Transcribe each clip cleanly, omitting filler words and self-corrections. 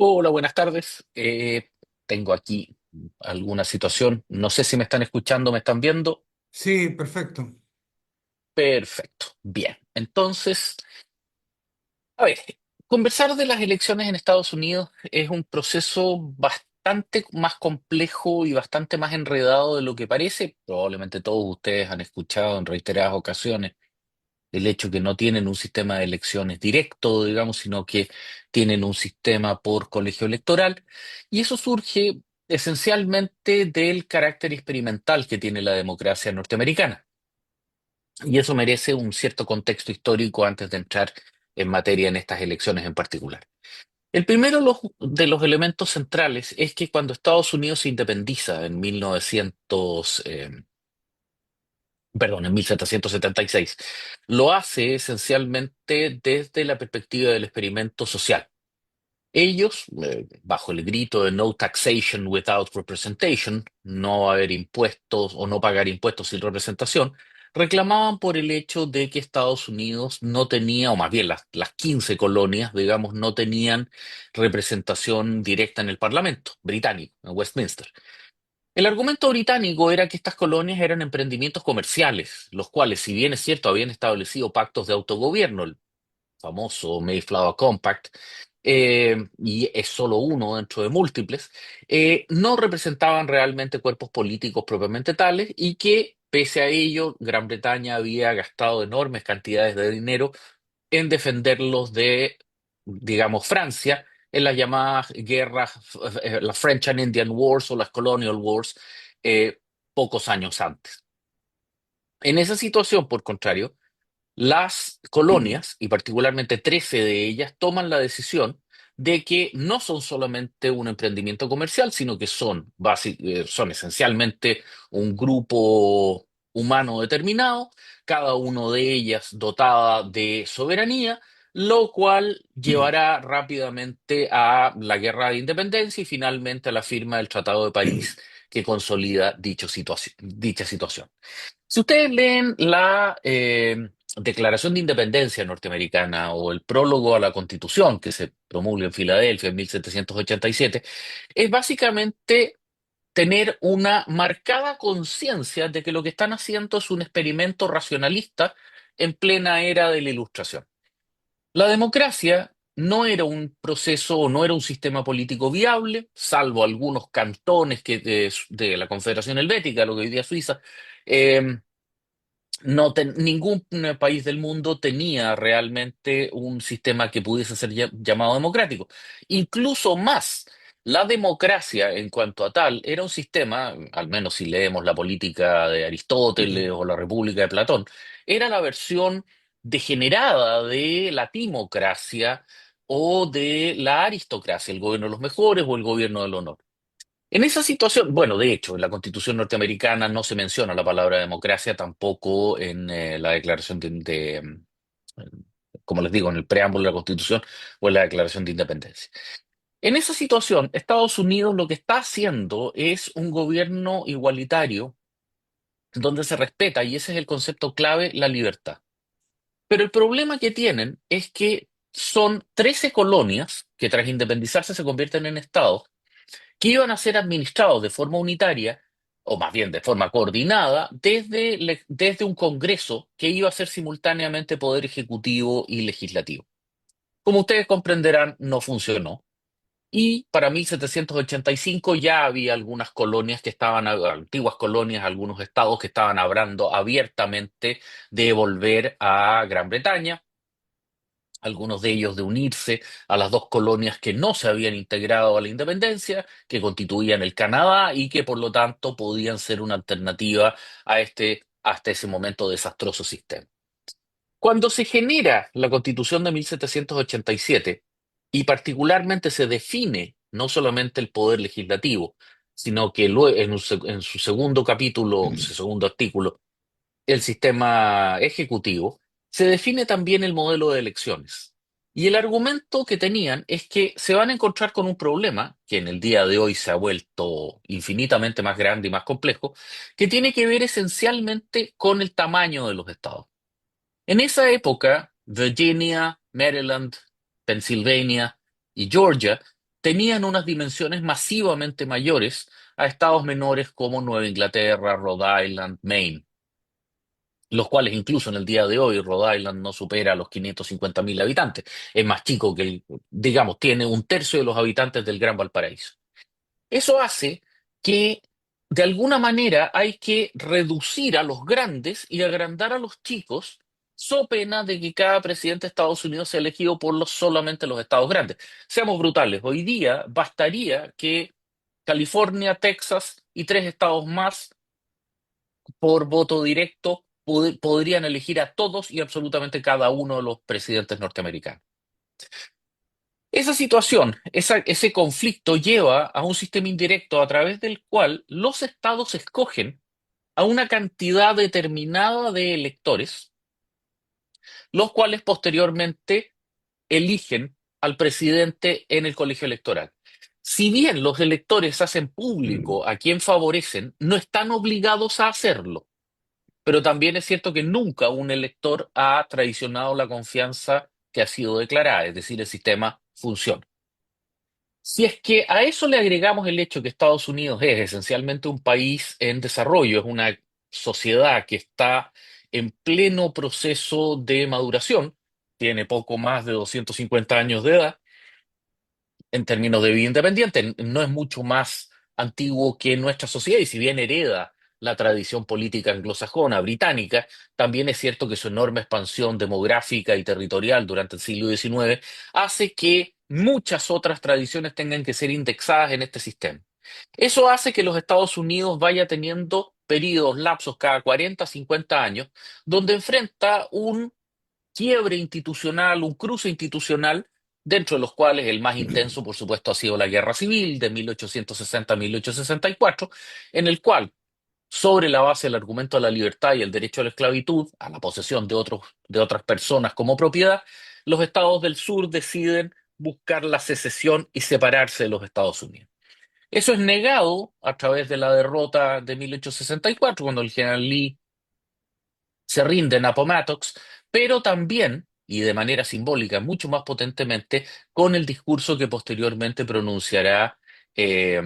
Hola, buenas tardes. Tengo aquí alguna situación. No sé si me están escuchando, me están viendo. Sí, perfecto. Perfecto. Bien. Entonces, a ver, conversar de las elecciones en Estados Unidos es un proceso bastante más complejo y bastante más enredado de lo que parece. Probablemente todos ustedes han escuchado en reiteradas ocasiones el hecho que no tienen un sistema de elecciones directo, digamos, sino que tienen un sistema por colegio electoral. Y eso surge esencialmente del carácter experimental que tiene la democracia norteamericana. Y eso merece un cierto contexto histórico antes de entrar en materia en estas elecciones en particular. El primero de los elementos centrales es que cuando Estados Unidos se independiza en 1776. Lo hace esencialmente desde la perspectiva del experimento social. Ellos, bajo el grito de No taxation without representation, no haber impuestos o no pagar impuestos sin representación, reclamaban por el hecho de que Estados Unidos no tenía, o más bien las 15 colonias, digamos, no tenían representación directa en el Parlamento británico, en Westminster. El argumento británico era que estas colonias eran emprendimientos comerciales, los cuales, si bien es cierto, habían establecido pactos de autogobierno, el famoso Mayflower Compact, y es solo uno dentro de múltiples, no representaban realmente cuerpos políticos propiamente tales y que, pese a ello, Gran Bretaña había gastado enormes cantidades de dinero en defenderlos de, digamos, Francia en las llamadas guerras, las French and Indian Wars o las Colonial Wars, eh, pocos años antes. En esa situación, por contrario, las colonias, y particularmente 13 de ellas, toman la decisión de que no son solamente un emprendimiento comercial, sino que son esencialmente un grupo humano determinado, cada uno de ellas dotada de soberanía, lo cual llevará rápidamente a la guerra de independencia y finalmente a la firma del Tratado de París que consolida dicha situación. Si ustedes leen la Declaración de Independencia norteamericana o el prólogo a la Constitución que se promulga en Filadelfia en 1787, es básicamente tener una marcada conciencia de que lo que están haciendo es un experimento racionalista en plena era de la Ilustración. La democracia no era un proceso o no era un sistema político viable, salvo algunos cantones de la Confederación Helvética, lo que hoy día es Suiza. eh, Ningún país del mundo tenía realmente un sistema que pudiese ser llamado democrático. Incluso más, la democracia en cuanto a tal era un sistema, al menos si leemos la política de Aristóteles o la República de Platón, era la versión degenerada de la timocracia o de la aristocracia, el gobierno de los mejores o el gobierno del honor. En esa situación, bueno, de hecho, en la Constitución norteamericana no se menciona la palabra democracia, tampoco en la declaración como les digo, en el preámbulo de la Constitución o en la Declaración de Independencia. En esa situación, Estados Unidos lo que está haciendo es un gobierno igualitario donde se respeta, y ese es el concepto clave, la libertad. Pero el problema que tienen es que son 13 colonias que tras independizarse se convierten en estados que iban a ser administrados de forma unitaria, o más bien de forma coordinada, desde un Congreso que iba a ser simultáneamente poder ejecutivo y legislativo. Como ustedes comprenderán, no funcionó. Y para 1785 ya había algunas colonias que estaban, antiguas colonias, algunos estados que estaban hablando abiertamente de volver a Gran Bretaña, algunos de ellos de unirse a las dos colonias que no se habían integrado a la independencia, que constituían el Canadá y que por lo tanto podían ser una alternativa a este, hasta ese momento, desastroso sistema. Cuando se genera la Constitución de 1787 y particularmente se define no solamente el poder legislativo, sino que luego en su segundo capítulo, su segundo artículo, el sistema ejecutivo, se define también el modelo de elecciones. Y el argumento que tenían es que se van a encontrar con un problema, que en el día de hoy se ha vuelto infinitamente más grande y más complejo, que tiene que ver esencialmente con el tamaño de los estados. En esa época, Virginia, Maryland, Pennsylvania y Georgia tenían unas dimensiones masivamente mayores a estados menores como Nueva Inglaterra, Rhode Island, Maine, los cuales incluso en el día de hoy Rhode Island no supera los 550.000 habitantes. Es más chico que digamos, tiene un tercio de los habitantes del Gran Valparaíso. Eso hace que de alguna manera hay que reducir a los grandes y agrandar a los chicos, so pena de que cada presidente de Estados Unidos sea elegido por solamente los estados grandes. Seamos brutales, hoy día bastaría que California, Texas y tres estados más por voto directo podrían elegir a todos y absolutamente cada uno de los presidentes norteamericanos. Esa situación, ese conflicto lleva a un sistema indirecto a través del cual los estados escogen a una cantidad determinada de electores, los cuales posteriormente eligen al presidente en el colegio electoral. Si bien los electores hacen público a quién favorecen, no están obligados a hacerlo. Pero también es cierto que nunca un elector ha traicionado la confianza que ha sido declarada, es decir, el sistema funciona. Si es que a eso le agregamos el hecho que Estados Unidos es esencialmente un país en desarrollo, es una sociedad que está en pleno proceso de maduración, tiene poco más de 250 años de edad, en términos de vida independiente, no es mucho más antiguo que nuestra sociedad y si bien hereda la tradición política anglosajona, británica, también es cierto que su enorme expansión demográfica y territorial durante el siglo XIX hace que muchas otras tradiciones tengan que ser indexadas en este sistema. Eso hace que los Estados Unidos vaya teniendo periodos, lapsos cada 40, 50 años, donde enfrenta un quiebre institucional, un cruce institucional, dentro de los cuales el más intenso, por supuesto, ha sido la Guerra Civil de 1860 a 1864, en el cual, sobre la base del argumento de la libertad y el derecho a la esclavitud, a la posesión de otras personas como propiedad, los estados del sur deciden buscar la secesión y separarse de los Estados Unidos. Eso es negado a través de la derrota de 1864, cuando el general Lee se rinden a Appomattox, pero también, y de manera simbólica, mucho más potentemente, con el discurso que posteriormente pronunciará eh,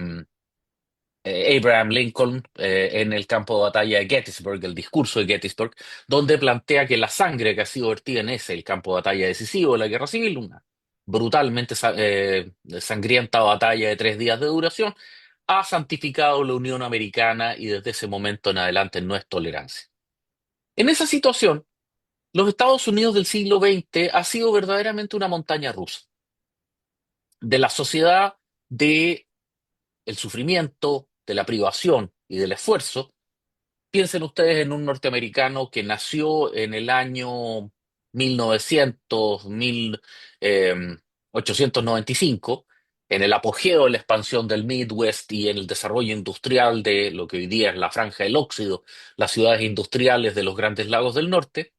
Abraham Lincoln en el campo de batalla de Gettysburg, el discurso de Gettysburg, donde plantea que la sangre que ha sido vertida en ese, el campo de batalla decisivo de la Guerra Civil, una brutalmente sangrienta batalla de 3 días de duración, ha santificado la Unión Americana y desde ese momento en adelante no es tolerancia. En esa situación, los Estados Unidos del siglo XX ha sido verdaderamente una montaña rusa de la sociedad del sufrimiento, de la privación y del esfuerzo. Piensen ustedes en un norteamericano que nació en el año 1900, 1895, en el apogeo de la expansión del Midwest y en el desarrollo industrial de lo que hoy día es la Franja del Óxido, las ciudades industriales de los Grandes Lagos del Norte,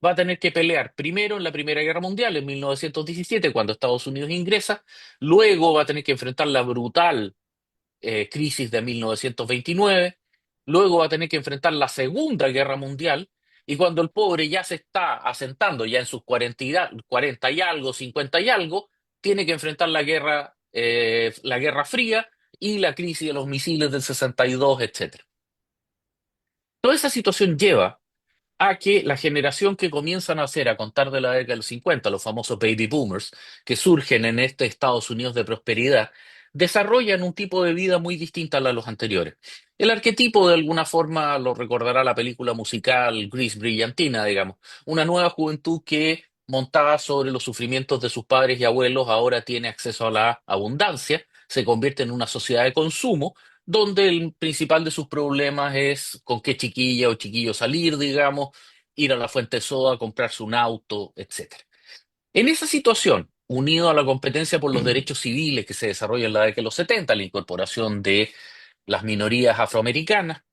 va a tener que pelear primero en la Primera Guerra Mundial, en 1917, cuando Estados Unidos ingresa, luego va a tener que enfrentar la brutal crisis de 1929, luego va a tener que enfrentar la Segunda Guerra Mundial, y cuando el pobre ya se está asentando, ya en sus 40 y algo, 50 y algo, tiene que enfrentar la Guerra Fría y la crisis de los misiles del 62, etcétera. Toda esa situación lleva a que la generación que comienzan a nacer a contar de la década de los 50, los famosos baby boomers, que surgen en este Estados Unidos de prosperidad, desarrollan un tipo de vida muy distinta a la de los anteriores. El arquetipo de alguna forma lo recordará la película musical Gris Brillantina, digamos, una nueva juventud que montada sobre los sufrimientos de sus padres y abuelos ahora tiene acceso a la abundancia, se convierte en una sociedad de consumo donde el principal de sus problemas es con qué chiquilla o chiquillo salir, digamos, ir a la fuente de soda, comprarse un auto, etcétera. En esa situación, unido a la competencia por los derechos civiles que se desarrolla en la década de los 70, la incorporación de las minorías afroamericanas,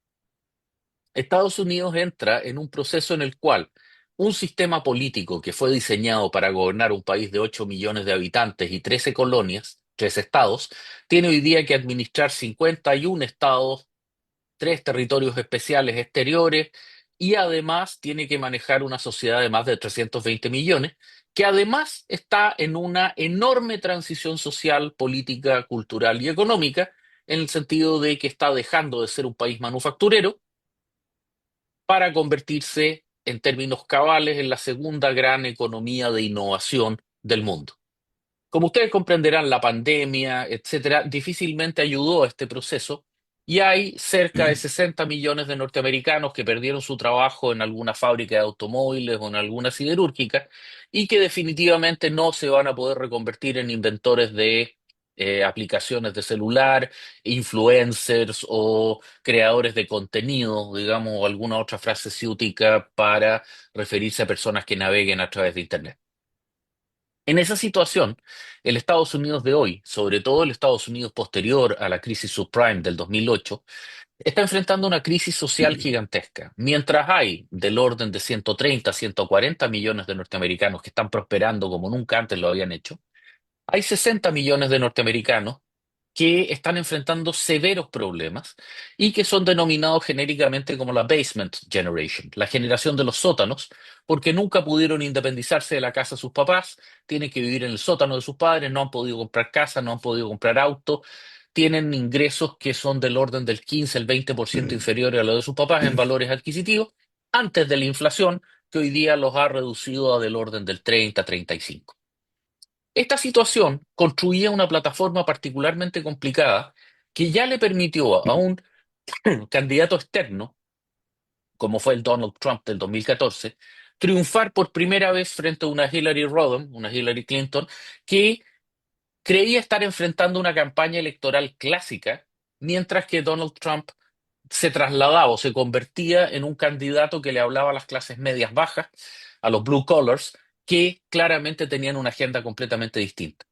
Estados Unidos entra en un proceso en el cual un sistema político que fue diseñado para gobernar un país de 8 millones de habitantes y 13 colonias, 13 estados, tiene hoy día que administrar 51 estados, 3 territorios especiales exteriores y además tiene que manejar una sociedad de más de 320 millones que además está en una enorme transición social, política, cultural y económica, en el sentido de que está dejando de ser un país manufacturero para convertirse en términos cabales en la segunda gran economía de innovación del mundo. Como ustedes comprenderán, la pandemia, etcétera, difícilmente ayudó a este proceso y hay cerca de 60 millones de norteamericanos que perdieron su trabajo en alguna fábrica de automóviles o en alguna siderúrgica y que definitivamente no se van a poder reconvertir en inventores de aplicaciones de celular, influencers o creadores de contenido, digamos, o alguna otra frase ciútica para referirse a personas que naveguen a través de Internet. En esa situación, el Estados Unidos de hoy, sobre todo el Estados Unidos posterior a la crisis subprime del 2008, está enfrentando una crisis social gigantesca. Mientras hay del orden de 130, 140 millones de norteamericanos que están prosperando como nunca antes lo habían hecho, hay 60 millones de norteamericanos que están enfrentando severos problemas y que son denominados genéricamente como la Basement Generation, la generación de los sótanos, porque nunca pudieron independizarse de la casa de sus papás, tienen que vivir en el sótano de sus padres, no han podido comprar casa, no han podido comprar auto, tienen ingresos que son del orden del 15 al 20% inferiores a los de sus papás en valores adquisitivos, antes de la inflación, que hoy día los ha reducido a del orden del 30-35%. Esta situación construía una plataforma particularmente complicada que ya le permitió a un candidato externo, como fue el Donald Trump del 2014, triunfar por primera vez frente a una Hillary Rodham, una Hillary Clinton, que creía estar enfrentando una campaña electoral clásica, mientras que Donald Trump se trasladaba o se convertía en un candidato que le hablaba a las clases medias bajas, a los blue collars, que claramente tenían una agenda completamente distinta.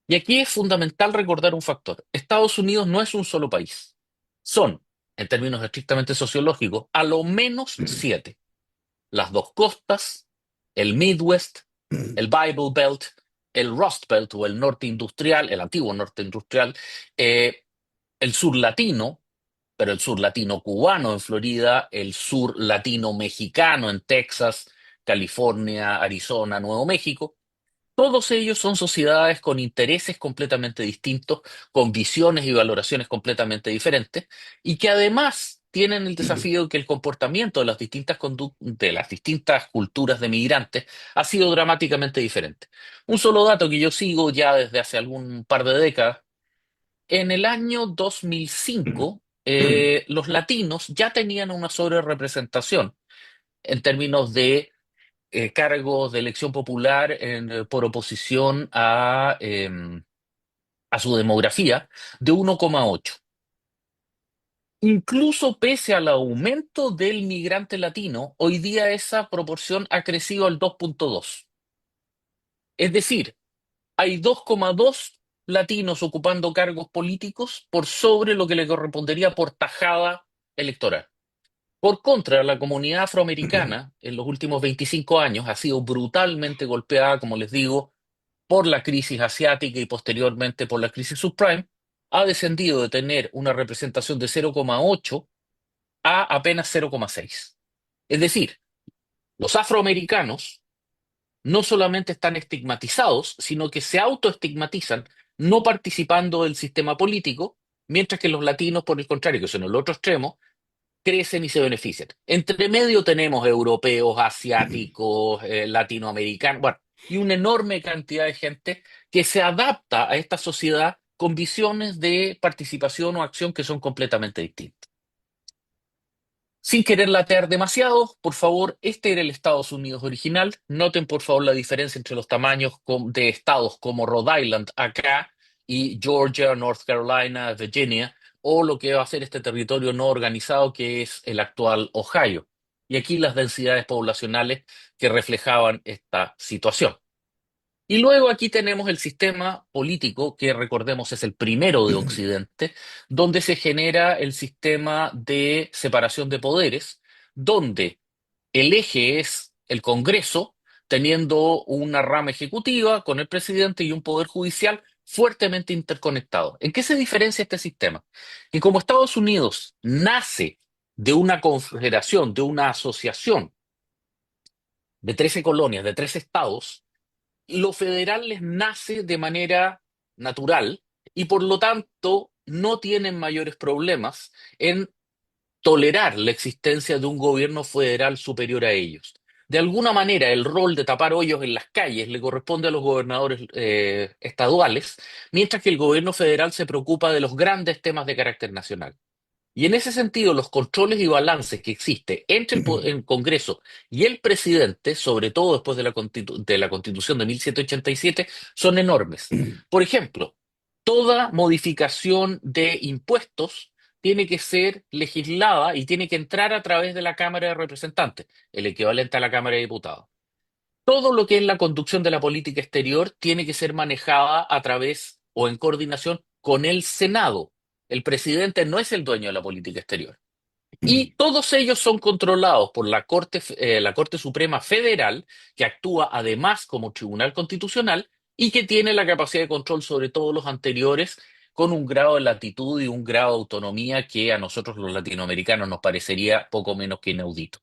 Y aquí es fundamental recordar un factor. Estados Unidos no es un solo país. Son, en términos estrictamente sociológicos, a lo menos siete. Las dos costas, el Midwest, el Bible Belt, el Rust Belt o el norte industrial, el antiguo norte industrial, el sur latino, pero el sur latino cubano en Florida, el sur latino mexicano en Texas, California, Arizona, Nuevo México. Todos ellos son sociedades con intereses completamente distintos, con visiones y valoraciones completamente diferentes, y que además tienen el desafío de que el comportamiento de las de las distintas culturas de migrantes ha sido dramáticamente diferente. Un solo dato que yo sigo ya desde hace algún par de décadas: en el año 2005, los latinos ya tenían una sobrerepresentación en términos de cargos de elección popular por oposición a su demografía de 1,8. Incluso pese al aumento del migrante latino, hoy día esa proporción ha crecido al 2,2. Es decir, hay 2,2 latinos ocupando cargos políticos por sobre lo que le correspondería por tajada electoral. Por contra, la comunidad afroamericana en los últimos 25 años ha sido brutalmente golpeada, como les digo, por la crisis asiática y posteriormente por la crisis subprime, ha descendido de tener una representación de 0,8 a apenas 0,6. Es decir, los afroamericanos no solamente están estigmatizados, sino que se autoestigmatizan no participando del sistema político, mientras que los latinos, por el contrario, que son el otro extremo, crecen y se benefician. Entre medio tenemos europeos, asiáticos, latinoamericanos, bueno, y una enorme cantidad de gente que se adapta a esta sociedad con visiones de participación o acción que son completamente distintas. Sin querer latear demasiado, por favor, este era el Estados Unidos original. Noten, por favor, la diferencia entre los tamaños de estados como Rhode Island acá y Georgia, North Carolina, Virginia, o lo que va a ser este territorio no organizado que es el actual Ohio. Y aquí las densidades poblacionales que reflejaban esta situación. Y luego aquí tenemos el sistema político, que recordemos es el primero de Occidente, donde se genera el sistema de separación de poderes, donde el eje es el Congreso, teniendo una rama ejecutiva con el presidente y un poder judicial fuertemente interconectado. ¿En qué se diferencia este sistema? Que como Estados Unidos nace de una confederación, de una asociación de 13 colonias, de 13 estados, lo federal les nace de manera natural y por lo tanto no tienen mayores problemas en tolerar la existencia de un gobierno federal superior a ellos. De alguna manera, el rol de tapar hoyos en las calles le corresponde a los gobernadores estaduales, mientras que el gobierno federal se preocupa de los grandes temas de carácter nacional. Y en ese sentido, los controles y balances que existe entre el Congreso y el presidente, sobre todo después de de la Constitución de 1787, son enormes. Por ejemplo, toda modificación de impuestos tiene que ser legislada y tiene que entrar a través de la Cámara de Representantes, el equivalente a la Cámara de Diputados. Todo lo que es la conducción de la política exterior tiene que ser manejada a través o en coordinación con el Senado. El presidente no es el dueño de la política exterior. Y todos ellos son controlados por la Corte Suprema Federal, que actúa además como tribunal constitucional y que tiene la capacidad de control sobre todos los anteriores, con un grado de latitud y un grado de autonomía que a nosotros los latinoamericanos nos parecería poco menos que inaudito.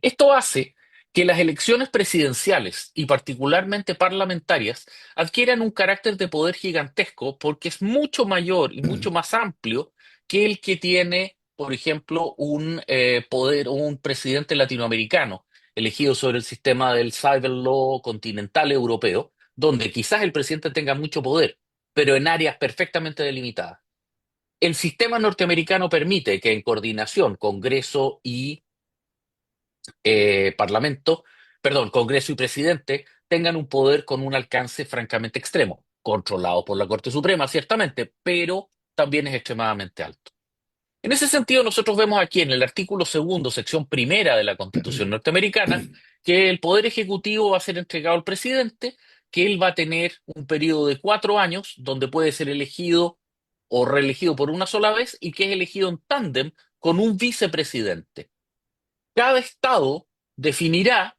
Esto hace que las elecciones presidenciales y particularmente parlamentarias adquieran un carácter de poder gigantesco porque es mucho mayor y mucho más amplio que el que tiene, por ejemplo, un poder o un presidente latinoamericano elegido sobre el sistema del civil law continental europeo, donde quizás el presidente tenga mucho poder, pero en áreas perfectamente delimitadas. El sistema norteamericano permite que en coordinación Congreso y Parlamento, perdón, Congreso y Presidente tengan un poder con un alcance francamente extremo, controlado por la Corte Suprema, ciertamente, pero también es extremadamente alto. En ese sentido, nosotros vemos aquí en el artículo segundo, sección primera de la Constitución norteamericana, que el Poder Ejecutivo va a ser entregado al presidente, que él va a tener un periodo de 4 años donde puede ser elegido o reelegido por una sola vez y que es elegido en tándem con un vicepresidente. Cada estado definirá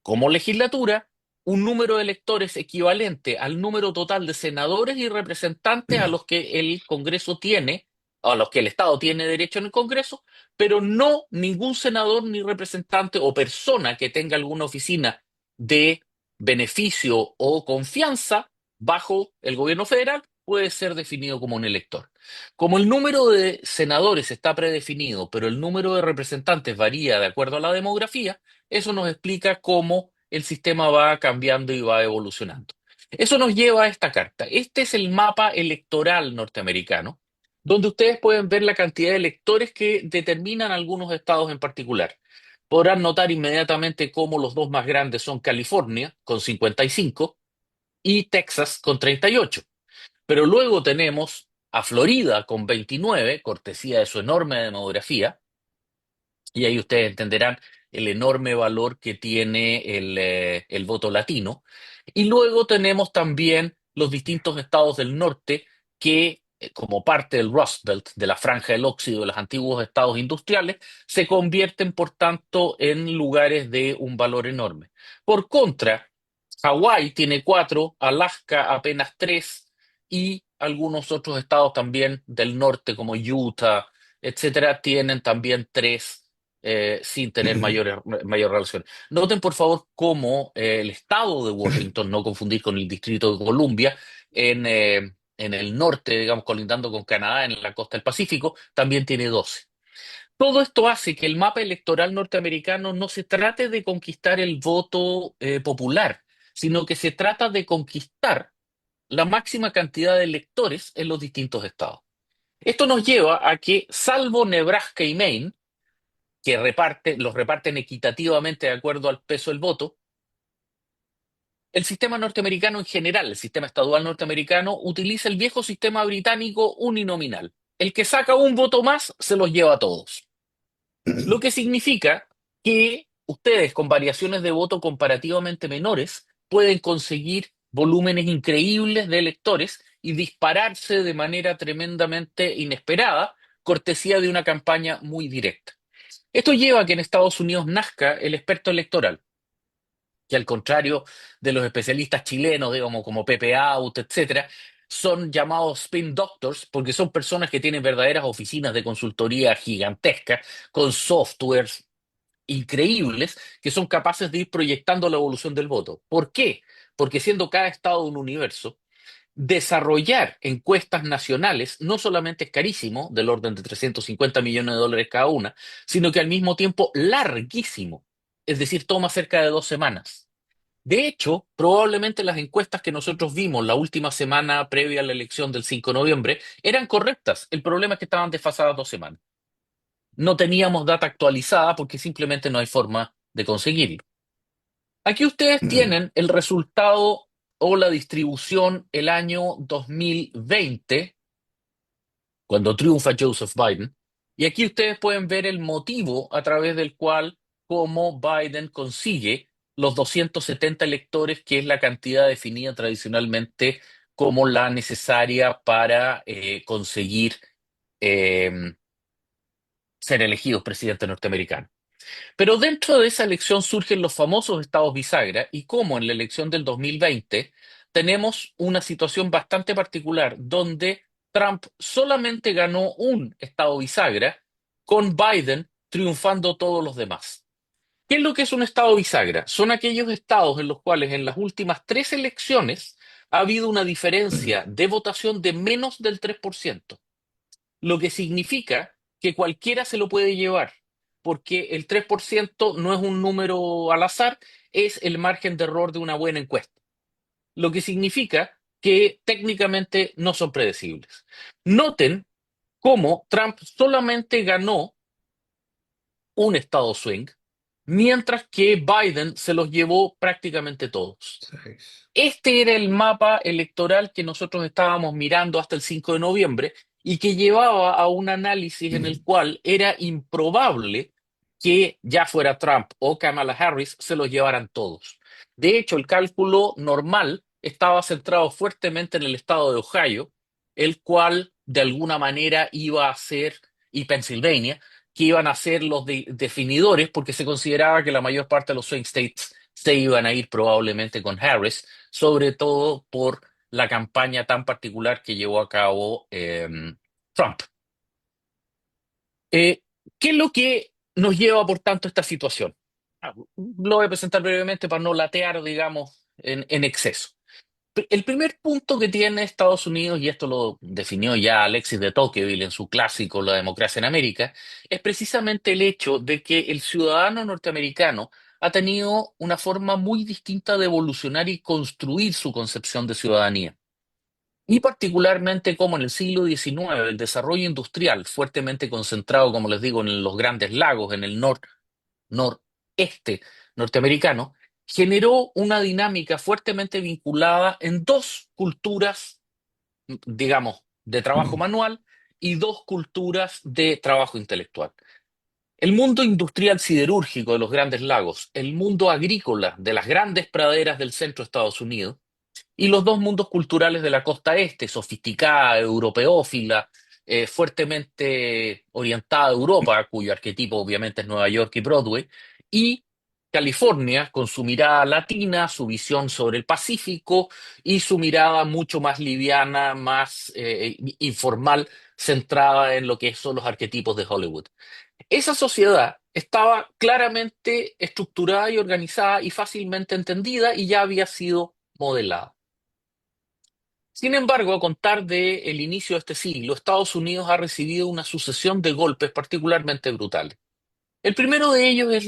como legislatura un número de electores equivalente al número total de senadores y representantes a los que el Congreso tiene, a los que el Estado tiene derecho en el Congreso, pero no ningún senador ni representante o persona que tenga alguna oficina de beneficio o confianza bajo el gobierno federal puede ser definido como un elector. Como el número de senadores está predefinido, pero el número de representantes varía de acuerdo a la demografía, eso nos explica cómo el sistema va cambiando y va evolucionando. Eso nos lleva a esta carta. Este es el mapa electoral norteamericano, donde ustedes pueden ver la cantidad de electores que determinan algunos estados en particular. Podrán notar inmediatamente cómo los dos más grandes son California, con 55, y Texas, con 38. Pero luego tenemos a Florida, con 29, cortesía de su enorme demografía, y ahí ustedes entenderán el enorme valor que tiene el voto latino. Y luego tenemos también los distintos estados del norte que, como parte del Rust Belt, de la franja del óxido de los antiguos estados industriales, se convierten, por tanto, en lugares de un valor enorme. Por contra, Hawái tiene 4, Alaska apenas 3 y algunos otros estados también del norte, como Utah, etcétera, tienen también 3 sin tener mayor relación. Noten, por favor, cómo el estado de Washington, no confundir con el Distrito de Columbia, en el norte, digamos, colindando con Canadá, en la costa del Pacífico, también tiene 12. Todo esto hace que el mapa electoral norteamericano no se trate de conquistar el voto popular, sino que se trata de conquistar la máxima cantidad de electores en los distintos estados. Esto nos lleva a que, salvo Nebraska y Maine, que los reparten equitativamente de acuerdo al peso del voto, el sistema norteamericano en general, el sistema estadual norteamericano, utiliza el viejo sistema británico uninominal. El que saca un voto más se los lleva a todos. Lo que significa que ustedes, con variaciones de voto comparativamente menores, pueden conseguir volúmenes increíbles de electores y dispararse de manera tremendamente inesperada, cortesía de una campaña muy directa. Esto lleva a que en Estados Unidos nazca el experto electoral, que al contrario de los especialistas chilenos, digamos, como Pepe Out, etcétera, son llamados spin doctors porque son personas que tienen verdaderas oficinas de consultoría gigantescas con softwares increíbles que son capaces de ir proyectando la evolución del voto. ¿Por qué? Porque siendo cada estado un universo, desarrollar encuestas nacionales no solamente es carísimo, del orden de 350 millones de dólares cada una, sino que al mismo tiempo larguísimo. Es decir, toma cerca de 2 semanas. De hecho, probablemente las encuestas que nosotros vimos la última semana previa a la elección del 5 de noviembre eran correctas. El problema es que estaban desfasadas 2 semanas. No teníamos data actualizada porque simplemente no hay forma de conseguirlo. Aquí ustedes tienen el resultado o la distribución el año 2020, cuando triunfa Joseph Biden. Y aquí ustedes pueden ver el motivo a través del cual cómo Biden consigue los 270 electores, que es la cantidad definida tradicionalmente como la necesaria para conseguir eh, ser elegidos presidente norteamericano. Pero dentro de esa elección surgen los famosos estados bisagra y como en la elección del 2020 tenemos una situación bastante particular donde Trump solamente ganó un estado bisagra con Biden triunfando todos los demás. ¿Qué es lo que es un estado bisagra? Son aquellos estados en los cuales en las últimas 3 elecciones ha habido una diferencia de votación de menos del 3%, lo que significa que cualquiera se lo puede llevar, porque el 3% no es un número al azar, es el margen de error de una buena encuesta, lo que significa que técnicamente no son predecibles. Noten cómo Trump solamente ganó un estado swing, mientras que Biden se los llevó prácticamente todos. Seis. Este era el mapa electoral que nosotros estábamos mirando hasta el 5 de noviembre y que llevaba a un análisis en el cual era improbable que ya fuera Trump o Kamala Harris se los llevaran todos. De hecho, el cálculo normal estaba centrado fuertemente en el estado de Ohio, el cual de alguna manera iba a ser, y Pensilvania, que iban a ser los definidores porque se consideraba que la mayor parte de los swing states se iban a ir probablemente con Harris, sobre todo por la campaña tan particular que llevó a cabo Trump. Eh, ¿Qué es lo que nos lleva, por tanto, a esta situación? Lo voy a presentar brevemente para no latear, digamos, en exceso. El primer punto que tiene Estados Unidos, y esto lo definió ya Alexis de Tocqueville en su clásico La democracia en América, es precisamente el hecho de que el ciudadano norteamericano ha tenido una forma muy distinta de evolucionar y construir su concepción de ciudadanía. Y particularmente como en el siglo XIX el desarrollo industrial, fuertemente concentrado, como les digo, en los grandes lagos, en el noreste norteamericano, generó una dinámica fuertemente vinculada en dos culturas, digamos, de trabajo manual y dos culturas de trabajo intelectual. El mundo industrial siderúrgico de los grandes lagos, el mundo agrícola de las grandes praderas del centro de Estados Unidos, y los dos mundos culturales de la costa este, sofisticada, europeófila, fuertemente orientada a Europa, cuyo arquetipo obviamente es Nueva York y Broadway, y California, con su mirada latina, su visión sobre el Pacífico y su mirada mucho más liviana, más informal, centrada en lo que son los arquetipos de Hollywood. Esa sociedad estaba claramente estructurada y organizada y fácilmente entendida y ya había sido modelada. Sin embargo, a contar del inicio de este siglo, Estados Unidos ha recibido una sucesión de golpes particularmente brutales. El primero de ellos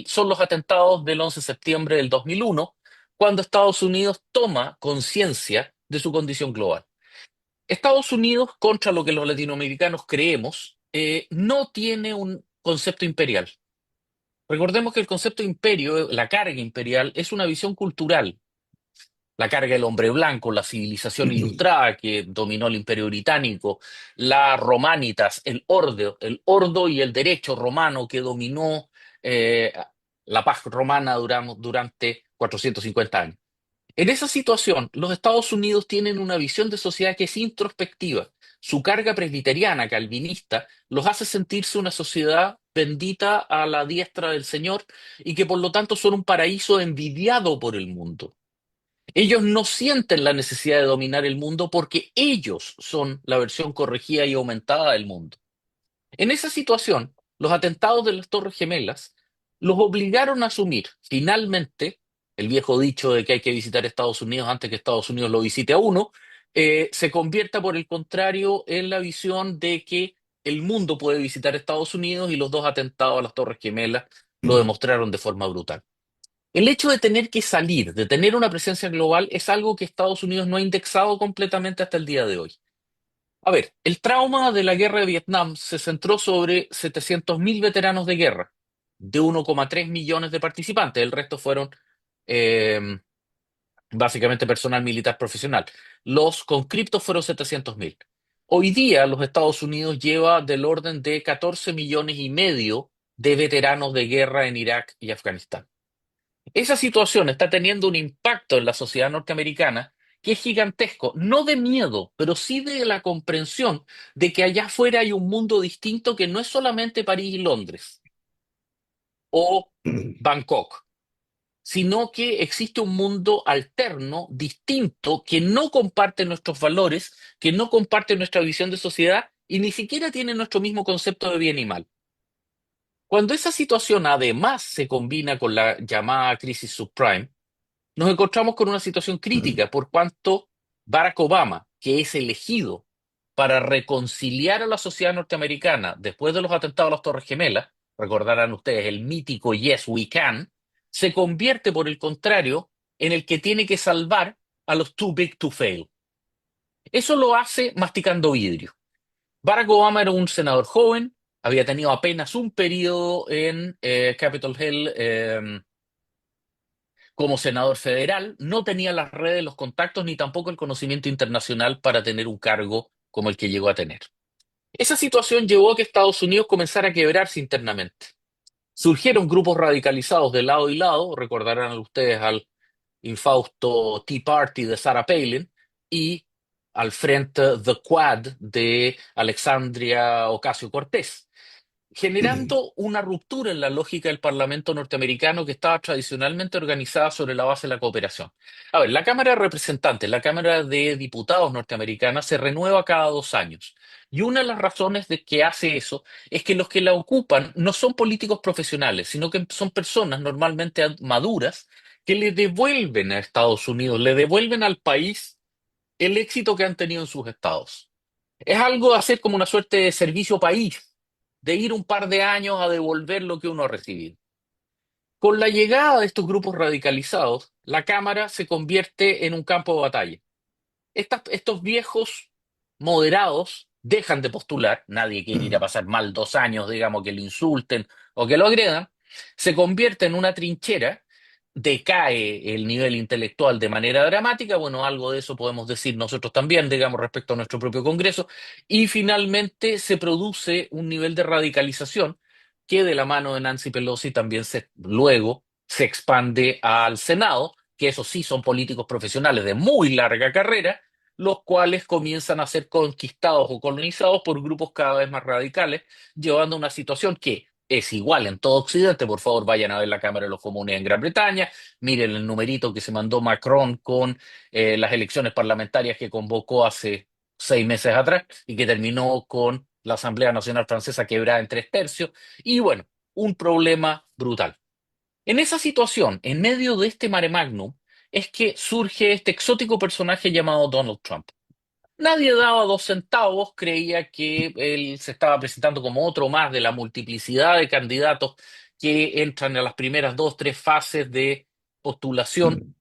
son los atentados del 11 de septiembre del 2001, cuando Estados Unidos toma conciencia de su condición global. Estados Unidos, contra lo que los latinoamericanos creemos, no tiene un concepto imperial. Recordemos que el concepto imperio, la carga imperial, es una visión cultural. La carga del hombre blanco, la civilización ilustrada que dominó el Imperio Británico, la romanitas, el ordo y el derecho romano que dominó eh, la paz romana durante 450 años. En esa situación, los Estados Unidos tienen una visión de sociedad que es introspectiva. Su carga presbiteriana, calvinista, los hace sentirse una sociedad bendita a la diestra del Señor y que por lo tanto son un paraíso envidiado por el mundo. Ellos no sienten la necesidad de dominar el mundo porque ellos son la versión corregida y aumentada del mundo. En esa situación, los atentados de las Torres Gemelas los obligaron a asumir. Finalmente, el viejo dicho de que hay que visitar Estados Unidos antes que Estados Unidos lo visite a uno, se convierta por el contrario en la visión de que el mundo puede visitar Estados Unidos y los dos atentados a las Torres Gemelas lo demostraron de forma brutal. El hecho de tener que salir, de tener una presencia global, es algo que Estados Unidos no ha indexado completamente hasta el día de hoy. A ver, el trauma de la guerra de Vietnam se centró sobre 700.000 veteranos de guerra, de 1,3 millones de participantes. El resto fueron eh, básicamente personal militar profesional. Los conscriptos fueron 700.000. Hoy día los Estados Unidos lleva del orden de 14 millones y medio de veteranos de guerra en Irak y Afganistán. Esa situación está teniendo un impacto en la sociedad norteamericana que es gigantesco, no de miedo, pero sí de la comprensión de que allá afuera hay un mundo distinto que no es solamente París y Londres o Bangkok, sino que existe un mundo alterno, distinto, que no comparte nuestros valores, que no comparte nuestra visión de sociedad y ni siquiera tiene nuestro mismo concepto de bien y mal. Cuando esa situación además se combina con la llamada crisis subprime, nos encontramos con una situación crítica por cuanto Barack Obama, que es elegido para reconciliar a la sociedad norteamericana después de los atentados a las Torres Gemelas, recordarán ustedes el mítico Yes We Can, se convierte por el contrario en el que tiene que salvar a los too big to fail. Eso lo hace masticando vidrio. Barack Obama era un senador joven, había tenido apenas un periodo en Capitol Hill como senador federal, no tenía las redes, los contactos ni tampoco el conocimiento internacional para tener un cargo como el que llegó a tener. Esa situación llevó a que Estados Unidos comenzara a quebrarse internamente. Surgieron grupos radicalizados de lado y lado, recordarán ustedes al infausto Tea Party de Sarah Palin y al frente The Quad de Alexandria Ocasio-Cortez, generando una ruptura en la lógica del Parlamento norteamericano que estaba tradicionalmente organizada sobre la base de la cooperación. A ver, la Cámara de Representantes, la Cámara de Diputados norteamericana se renueva cada 2 años. Y una de las razones de que hace eso es que los que la ocupan no son políticos profesionales, sino que son personas normalmente maduras que le devuelven a Estados Unidos, le devuelven al país el éxito que han tenido en sus estados. Es algo de hacer como una suerte de servicio país, de ir un par de años a devolver lo que uno ha recibido. Con la llegada de estos grupos radicalizados, la Cámara se convierte en un campo de batalla. Estos viejos moderados dejan de postular, nadie quiere ir a pasar mal 2 años, digamos, que le insulten o que lo agredan, se convierte en una trinchera, decae el nivel intelectual de manera dramática, bueno, algo de eso podemos decir nosotros también, digamos, respecto a nuestro propio Congreso, y finalmente se produce un nivel de radicalización que de la mano de Nancy Pelosi también luego se expande al Senado, que esos sí son políticos profesionales de muy larga carrera, los cuales comienzan a ser conquistados o colonizados por grupos cada vez más radicales, llevando a una situación que es igual en todo Occidente. Por favor, vayan a ver la Cámara de los Comunes en Gran Bretaña, miren el numerito que se mandó Macron con las elecciones parlamentarias que convocó hace 6 meses atrás y que terminó con la Asamblea Nacional Francesa quebrada en 3 tercios, y bueno, un problema brutal. En esa situación, en medio de este mare magnum, es que surge este exótico personaje llamado Donald Trump. Nadie daba 2 centavos, creía que él se estaba presentando como otro más de la multiplicidad de candidatos que entran a las primeras 2, 3 fases de postulación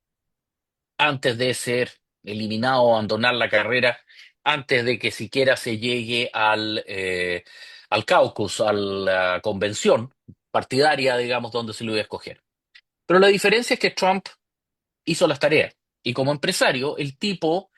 antes de ser eliminado o abandonar la carrera, antes de que siquiera se llegue al caucus, a la convención partidaria, digamos, donde se lo iba a escoger. Pero la diferencia es que Trump hizo las tareas. Y como empresario, el tipo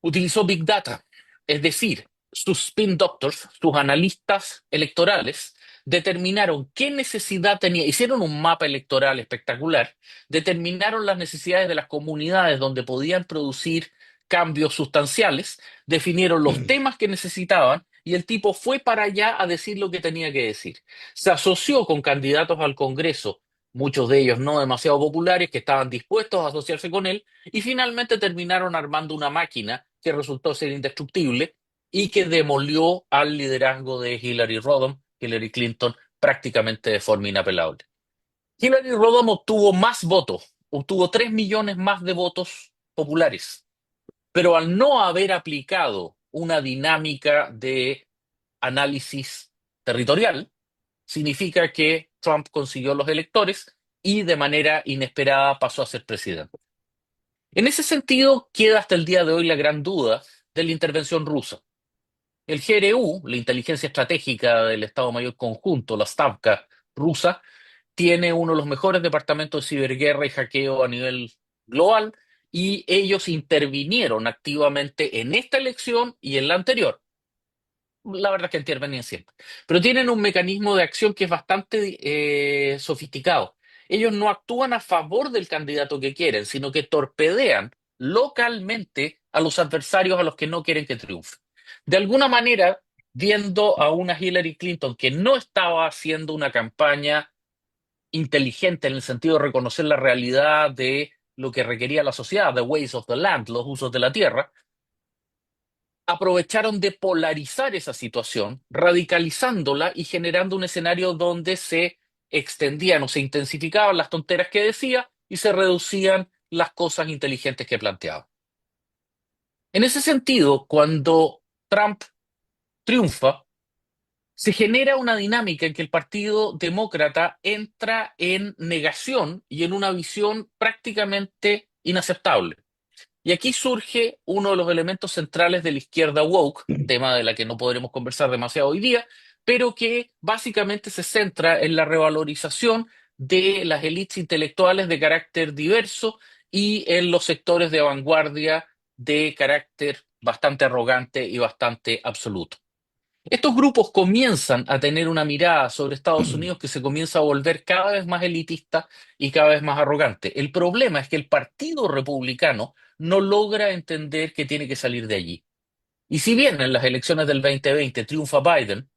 utilizó Big Data, es decir, sus spin doctors, sus analistas electorales, determinaron qué necesidad tenía, hicieron un mapa electoral espectacular, determinaron las necesidades de las comunidades donde podían producir cambios sustanciales, definieron los temas que necesitaban y el tipo fue para allá a decir lo que tenía que decir. Se asoció con candidatos al Congreso, muchos de ellos no demasiado populares, que estaban dispuestos a asociarse con él y finalmente terminaron armando una máquina que resultó ser indestructible y que demolió al liderazgo de Hillary Rodham, Hillary Clinton, prácticamente de forma inapelable. Hillary Rodham obtuvo más votos, obtuvo 3 millones más de votos populares, pero al no haber aplicado una dinámica de análisis territorial, significa que Trump consiguió los electores y de manera inesperada pasó a ser presidente. En ese sentido, queda hasta el día de hoy la gran duda de la intervención rusa. El GRU, la inteligencia estratégica del Estado Mayor Conjunto, la Stavka rusa, tiene uno de los mejores departamentos de ciberguerra y hackeo a nivel global y ellos intervinieron activamente en esta elección y en la anterior. La verdad es que intervenían siempre. Pero tienen un mecanismo de acción que es bastante sofisticado. Ellos no actúan a favor del candidato que quieren, sino que torpedean localmente a los adversarios a los que no quieren que triunfe. De alguna manera, viendo a una Hillary Clinton que no estaba haciendo una campaña inteligente en el sentido de reconocer la realidad de lo que requería la sociedad, the ways of the land, los usos de la tierra, aprovecharon de polarizar esa situación, radicalizándola y generando un escenario donde se extendían o se intensificaban las tonteras que decía y se reducían las cosas inteligentes que planteaba. En ese sentido, cuando Trump triunfa, se genera una dinámica en que el Partido Demócrata entra en negación y en una visión prácticamente inaceptable. Y aquí surge uno de los elementos centrales de la izquierda woke, tema de la que no podremos conversar demasiado hoy día, pero que básicamente se centra en la revalorización de las élites intelectuales de carácter diverso y en los sectores de vanguardia de carácter bastante arrogante y bastante absoluto. Estos grupos comienzan a tener una mirada sobre Estados Unidos que se comienza a volver cada vez más elitista y cada vez más arrogante. El problema es que el Partido Republicano no logra entender que tiene que salir de allí. Y si bien en las elecciones del 2020 triunfa Biden,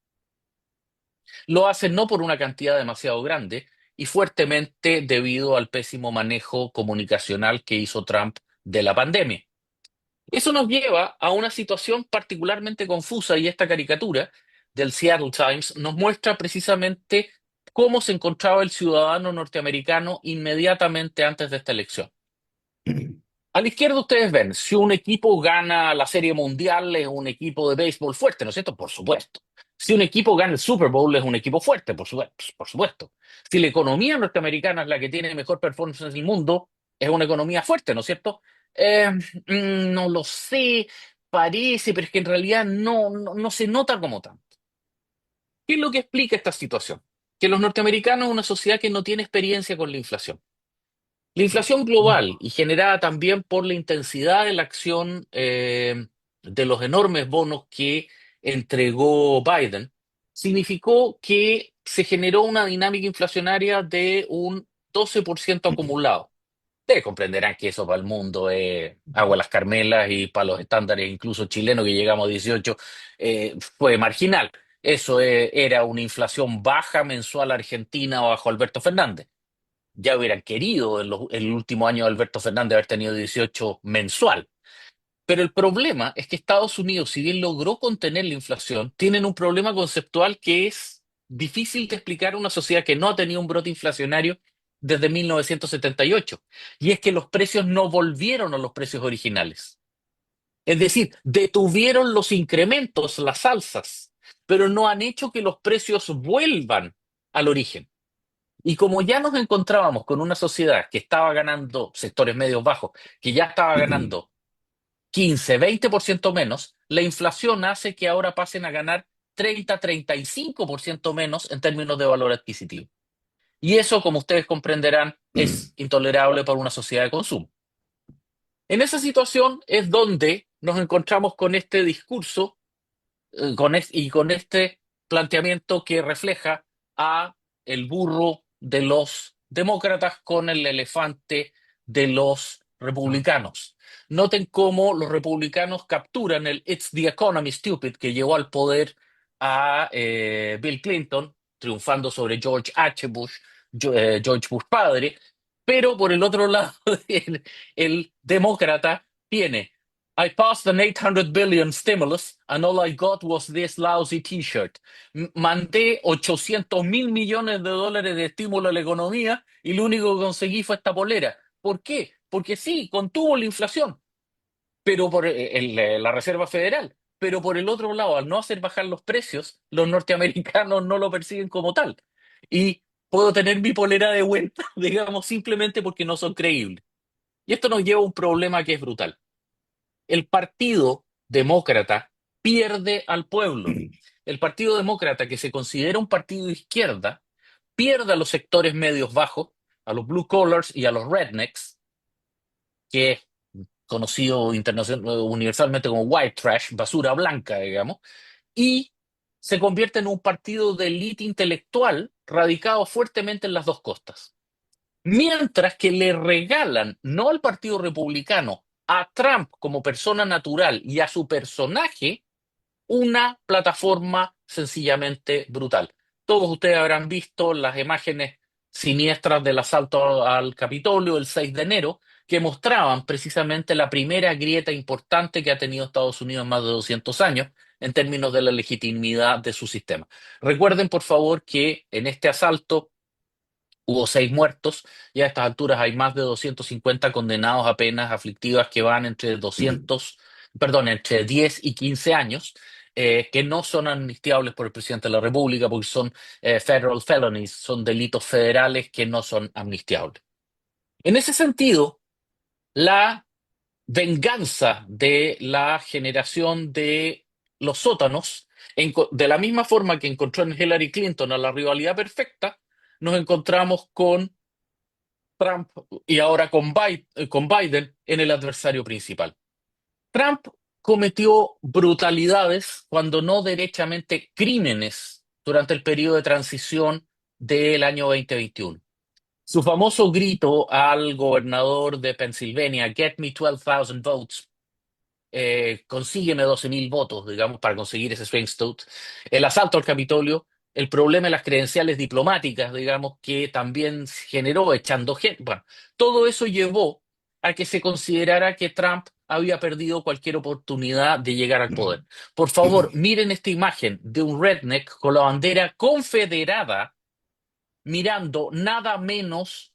lo hace no por una cantidad demasiado grande y fuertemente debido al pésimo manejo comunicacional que hizo Trump de la pandemia. Eso nos lleva a una situación particularmente confusa y esta caricatura del Seattle Times nos muestra precisamente cómo se encontraba el ciudadano norteamericano inmediatamente antes de esta elección. A la izquierda ustedes ven, si un equipo gana la Serie Mundial es un equipo de béisbol fuerte, ¿no es cierto? Por supuesto. Si un equipo gana el Super Bowl es un equipo fuerte, por supuesto, por supuesto. Si la economía norteamericana es la que tiene mejor performance en el mundo, es una economía fuerte, ¿no es cierto? Eh, no lo sé, parece, pero es que en realidad no se nota como tanto. ¿Qué es lo que explica esta situación? Que los norteamericanos son una sociedad que no tiene experiencia con la inflación. La inflación global y generada también por la intensidad de la acción de los enormes bonos que entregó Biden, significó que se generó una dinámica inflacionaria de un 12% acumulado. Ustedes comprenderán que eso para el mundo es agua a las Carmelas y para los estándares incluso chilenos que llegamos a 18 fue marginal. Eso era una inflación baja mensual argentina bajo Alberto Fernández. Ya hubieran querido en el último año de Alberto Fernández haber tenido 18 mensual. Pero el problema es que Estados Unidos, si bien logró contener la inflación, tienen un problema conceptual que es difícil de explicar a una sociedad que no ha tenido un brote inflacionario desde 1978. Y es que los precios no volvieron a los precios originales. Es decir, detuvieron los incrementos, las alzas, pero no han hecho que los precios vuelvan al origen. Y como ya nos encontrábamos con una sociedad que estaba ganando, sectores medios bajos, que ya estaba ganando 15-20% menos, la inflación hace que ahora pasen a ganar 30-35% menos en términos de valor adquisitivo. Y eso, como ustedes comprenderán, es intolerable para una sociedad de consumo. En esa situación es donde nos encontramos con este discurso y con este planteamiento que refleja a el burro de los demócratas con el elefante de los republicanos. Noten cómo los republicanos capturan el It's the economy, stupid, que llevó al poder a Bill Clinton, triunfando sobre George H. Bush, George Bush padre, pero por el otro lado, el demócrata tiene I passed an 800 billion stimulus and all I got was this lousy t-shirt. Mandé 800.000 millones de dólares de estímulo a la economía y lo único que conseguí fue esta polera. ¿Por qué? Porque sí, contuvo la inflación, pero por la Reserva Federal. Pero por el otro lado, al no hacer bajar los precios, los norteamericanos no lo persiguen como tal. Y puedo tener mi polera de vuelta, digamos, simplemente porque no son creíbles. Y esto nos lleva a un problema que es brutal. El Partido Demócrata pierde al pueblo. El Partido Demócrata, que se considera un partido de izquierda, pierde a los sectores medios bajos, a los blue collars y a los rednecks, que es conocido universalmente como white trash, basura blanca, digamos, y se convierte en un partido de élite intelectual radicado fuertemente en las dos costas. Mientras que le regalan, no al Partido Republicano, a Trump como persona natural y a su personaje, una plataforma sencillamente brutal. Todos ustedes habrán visto las imágenes siniestras del asalto al Capitolio el 6 de enero, que mostraban precisamente la primera grieta importante que ha tenido Estados Unidos en más de 200 años en términos de la legitimidad de su sistema. Recuerden, por favor, que en este asalto hubo 6 muertos y a estas alturas hay más de 250 condenados a penas aflictivas que van entre 200, perdón, entre 10 y 15 años, que no son amnistiables por el presidente de la República porque son federal felonies, son delitos federales que no son amnistiables. En ese sentido, la venganza de la generación de los sótanos, de la misma forma que encontró en Hillary Clinton a la rivalidad perfecta, nos encontramos con Trump y ahora con Biden en el adversario principal. Trump cometió brutalidades, cuando no derechamente crímenes, durante el periodo de transición del año 2021. Su famoso grito al gobernador de Pensilvania, "Get me 12,000 votes", consígueme 12.000 votos, digamos, para conseguir ese swing state. El asalto al Capitolio, el problema de las credenciales diplomáticas, digamos, que también generó echando gente. Bueno, todo eso llevó a que se considerara que Trump había perdido cualquier oportunidad de llegar al poder. Por favor, miren esta imagen de un redneck con la bandera confederada mirando nada menos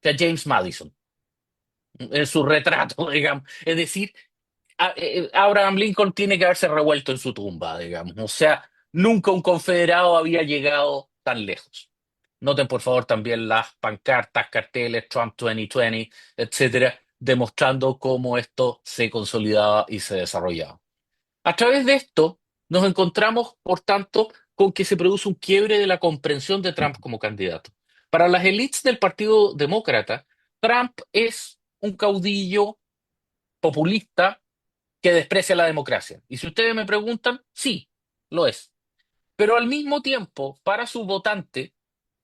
que a James Madison en su retrato, digamos. Es decir, Abraham Lincoln tiene que haberse revuelto en su tumba, digamos. O sea, nunca un confederado había llegado tan lejos. Noten, por favor, también las pancartas, carteles, Trump 2020, etcétera, demostrando cómo esto se consolidaba y se desarrollaba. A través de esto, nos encontramos, por tanto, con que se produce un quiebre de la comprensión de Trump como candidato. Para las élites del Partido Demócrata, Trump es un caudillo populista que desprecia la democracia. Y si ustedes me preguntan, sí, lo es. Pero al mismo tiempo, para su votante,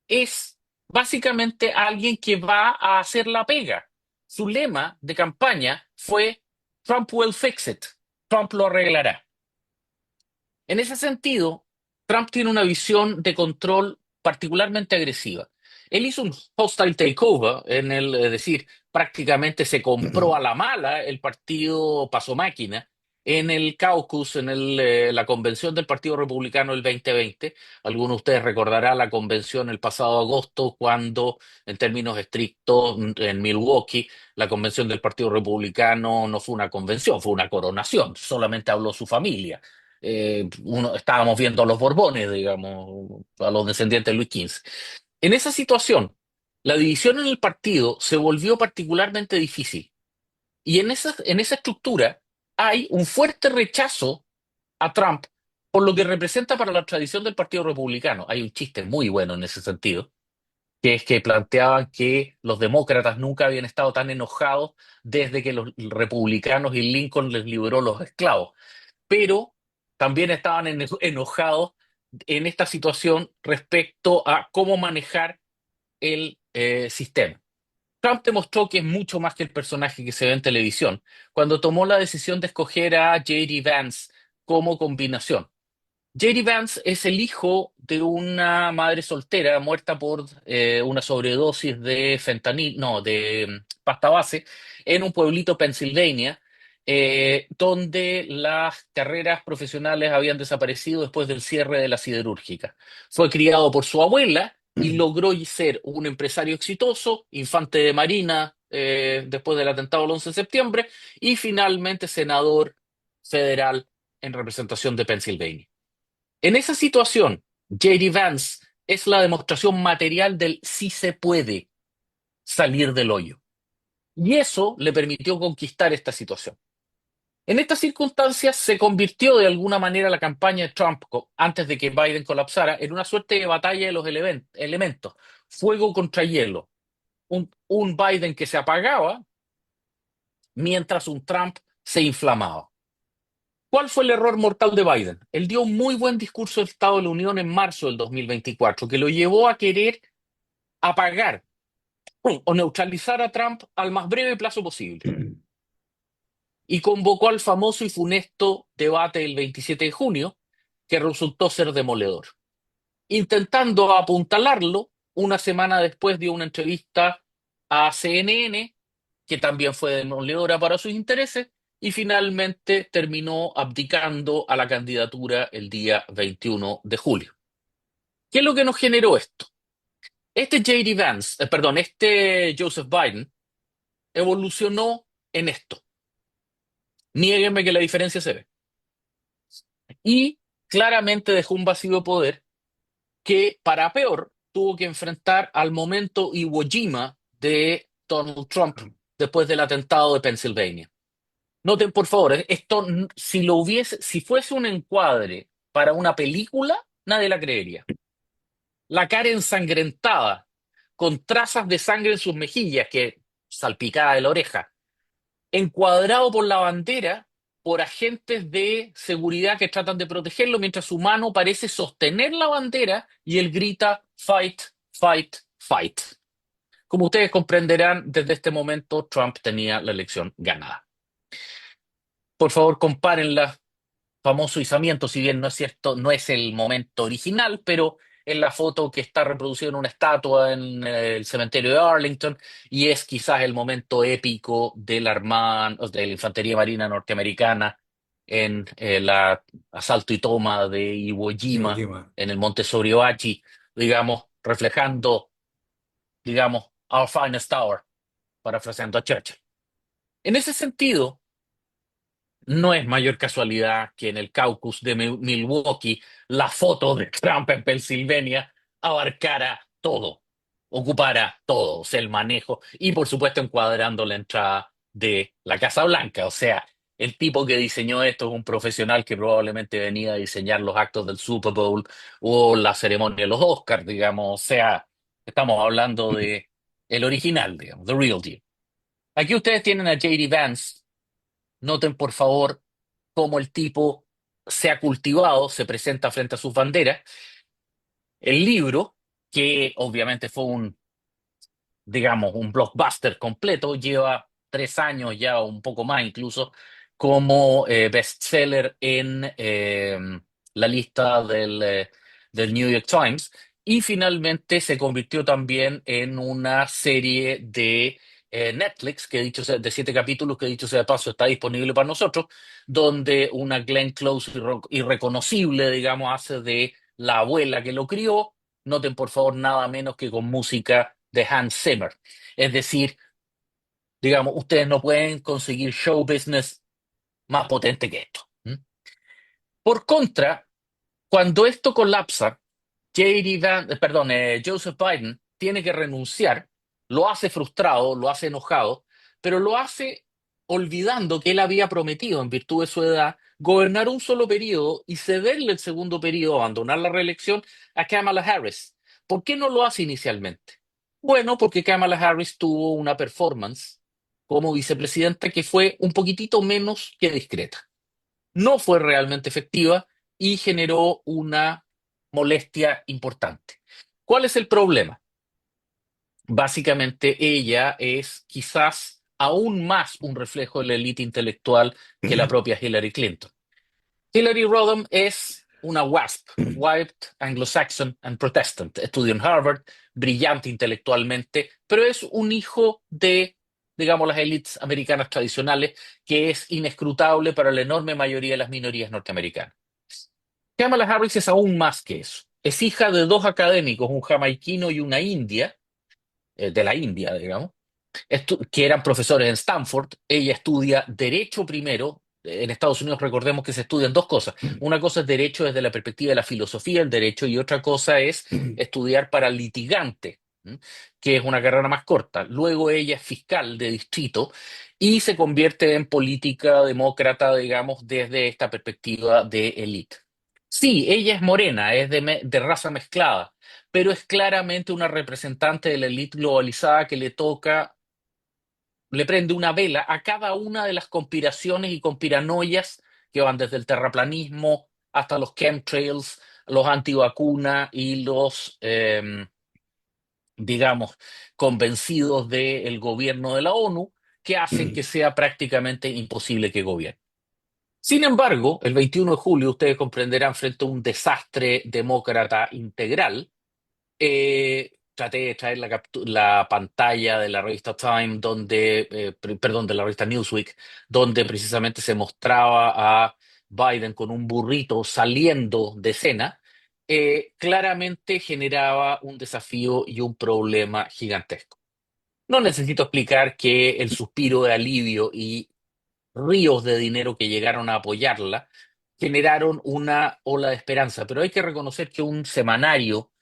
es básicamente alguien que va a hacer la pega. Su lema de campaña fue Trump will fix it. Trump lo arreglará. En ese sentido, Trump tiene una visión de control particularmente agresiva. Él hizo un hostile takeover, es decir, prácticamente se compró a la mala el partido pasó máquina en el caucus, la convención del Partido Republicano el 2020. Algunos de ustedes recordarán la convención el pasado agosto, cuando, en términos estrictos, en Milwaukee, la convención del Partido Republicano no fue una convención, fue una coronación, solamente habló su familia. Estábamos viendo a los Borbones, digamos, a los descendientes de Luis XV. En esa situación, la división en el partido se volvió particularmente difícil. Y en esa estructura hay un fuerte rechazo a Trump por lo que representa para la tradición del Partido Republicano. Hay un chiste muy bueno en ese sentido, que es que planteaban que los demócratas nunca habían estado tan enojados desde que los republicanos y Lincoln les liberó los esclavos, pero también estaban enojados en esta situación respecto a cómo manejar el sistema. Trump demostró que es mucho más que el personaje que se ve en televisión cuando tomó la decisión de escoger a J.D. Vance como combinación. J.D. Vance es el hijo de una madre soltera muerta por una sobredosis de fentanil, no, de pasta base, en un pueblito Pennsylvania, donde las carreras profesionales habían desaparecido después del cierre de la siderúrgica. Fue criado por su abuela y logró ser un empresario exitoso, infante de Marina después del atentado del 11 de septiembre y finalmente senador federal en representación de Pensilvania. En esa situación, J.D. Vance es la demostración material del sí se puede salir del hoyo. Y eso le permitió conquistar esta situación. En estas circunstancias se convirtió de alguna manera la campaña de Trump antes de que Biden colapsara en una suerte de batalla de los elementos, fuego contra hielo, un Biden que se apagaba mientras un Trump se inflamaba. ¿Cuál fue el error mortal de Biden? Él dio un muy buen discurso de Estado de la Unión en marzo del 2024 que lo llevó a querer apagar o neutralizar a Trump al más breve plazo posible y convocó al famoso y funesto debate del 27 de junio, que resultó ser demoledor. Intentando apuntalarlo, una semana después dio una entrevista a CNN, que también fue demoledora para sus intereses, y finalmente terminó abdicando a la candidatura el día 21 de julio. ¿Qué es lo que nos generó esto? Este J.D. Vance, perdón, este Joseph Biden evolucionó en esto. Niéguenme que la diferencia se ve. Y claramente dejó un vacío de poder que, para peor, tuvo que enfrentar al momento Iwo Jima de Donald Trump después del atentado de Pensilvania. Noten, por favor, esto, si lo hubiese, si fuese un encuadre para una película, nadie la creería. La cara ensangrentada, con trazas de sangre en sus mejillas, que salpicada de la oreja, encuadrado por la bandera, por agentes de seguridad que tratan de protegerlo, mientras su mano parece sostener la bandera y él grita, fight, fight, fight. Como ustedes comprenderán, desde este momento Trump tenía la elección ganada. Por favor, compárenla famoso izamiento, si bien no es cierto, no es el momento original, pero en la foto que está reproducida en una estatua en el cementerio de Arlington, y es quizás el momento épico de la Armada, de la Infantería Marina norteamericana en el asalto y toma de Iwo Iwo Jima Jima. en el Monte Soriohachi, digamos, reflejando, digamos, Our Finest Hour, parafraseando a Churchill. En ese sentido, no es mayor casualidad que en el caucus de Milwaukee la foto de Trump en Pensilvania abarcara todo, ocupara todo, o sea, el manejo y por supuesto encuadrando la entrada de la Casa Blanca. O sea, el tipo que diseñó esto es un profesional que probablemente venía a diseñar los actos del Super Bowl o la ceremonia de los Oscars, digamos. O sea, estamos hablando de el original, digamos, the real deal. Aquí ustedes tienen a J.D. Vance. Noten, por favor, cómo el tipo se ha cultivado, se presenta frente a sus banderas. El libro, que obviamente fue un, digamos, un blockbuster completo, lleva 3 años ya, o un poco más incluso, como bestseller en la lista del New York Times. Y finalmente se convirtió también en una serie de Netflix, que dicho sea, de 7 capítulos, que dicho sea de paso está disponible para nosotros, donde una Glenn Close irreconocible, digamos, hace de la abuela que lo crió. Noten por favor nada menos que con música de Hans Zimmer. Es decir, digamos, ustedes no pueden conseguir show business más potente que esto. ¿Mm? Por contra, cuando esto colapsa, Joseph Biden tiene que renunciar, lo hace frustrado, lo hace enojado, pero lo hace olvidando que él había prometido, en virtud de su edad, gobernar un solo periodo y cederle el segundo periodo, abandonar la reelección a Kamala Harris. ¿Por qué no lo hace inicialmente? Bueno, porque Kamala Harris tuvo una performance como vicepresidenta que fue un poquitito menos que discreta. No fue realmente efectiva y generó una molestia importante. ¿Cuál es el problema? Básicamente ella es quizás aún más un reflejo de la élite intelectual que la propia Hillary Clinton. Hillary Rodham es una WASP, White Anglo-Saxon and Protestant. Estudió en Harvard, brillante intelectualmente, pero es un hijo de digamos, las élites americanas tradicionales, que es inescrutable para la enorme mayoría de las minorías norteamericanas. Kamala Harris es aún más que eso. Es hija de dos académicos, un jamaiquino y una india, de la India, digamos, que eran profesores en Stanford. Ella estudia Derecho primero. En Estados Unidos recordemos que se estudian dos cosas. Una cosa es Derecho desde la perspectiva de la filosofía del derecho y otra cosa es estudiar para litigante, ¿m? Que es una carrera más corta. Luego ella es fiscal de distrito y se convierte en política demócrata, digamos, desde esta perspectiva de élite. Sí, ella es morena, es de raza mezclada, pero es claramente una representante de la élite globalizada que le toca, le prende una vela a cada una de las conspiraciones y conspiranoias que van desde el terraplanismo hasta los chemtrails, los antivacunas y los, digamos, convencidos del gobierno de la ONU, que hacen que sea prácticamente imposible que gobierne. Sin embargo, el 21 de julio, ustedes comprenderán, frente a un desastre demócrata integral, traté de traer la pantalla de la revista Time, perdón, de la revista Newsweek, donde precisamente se mostraba a Biden con un burrito saliendo de escena. Claramente generaba un desafío y un problema gigantesco. No necesito explicar que el suspiro de alivio y ríos de dinero que llegaron a apoyarla generaron una ola de esperanza, pero hay que reconocer que un semanario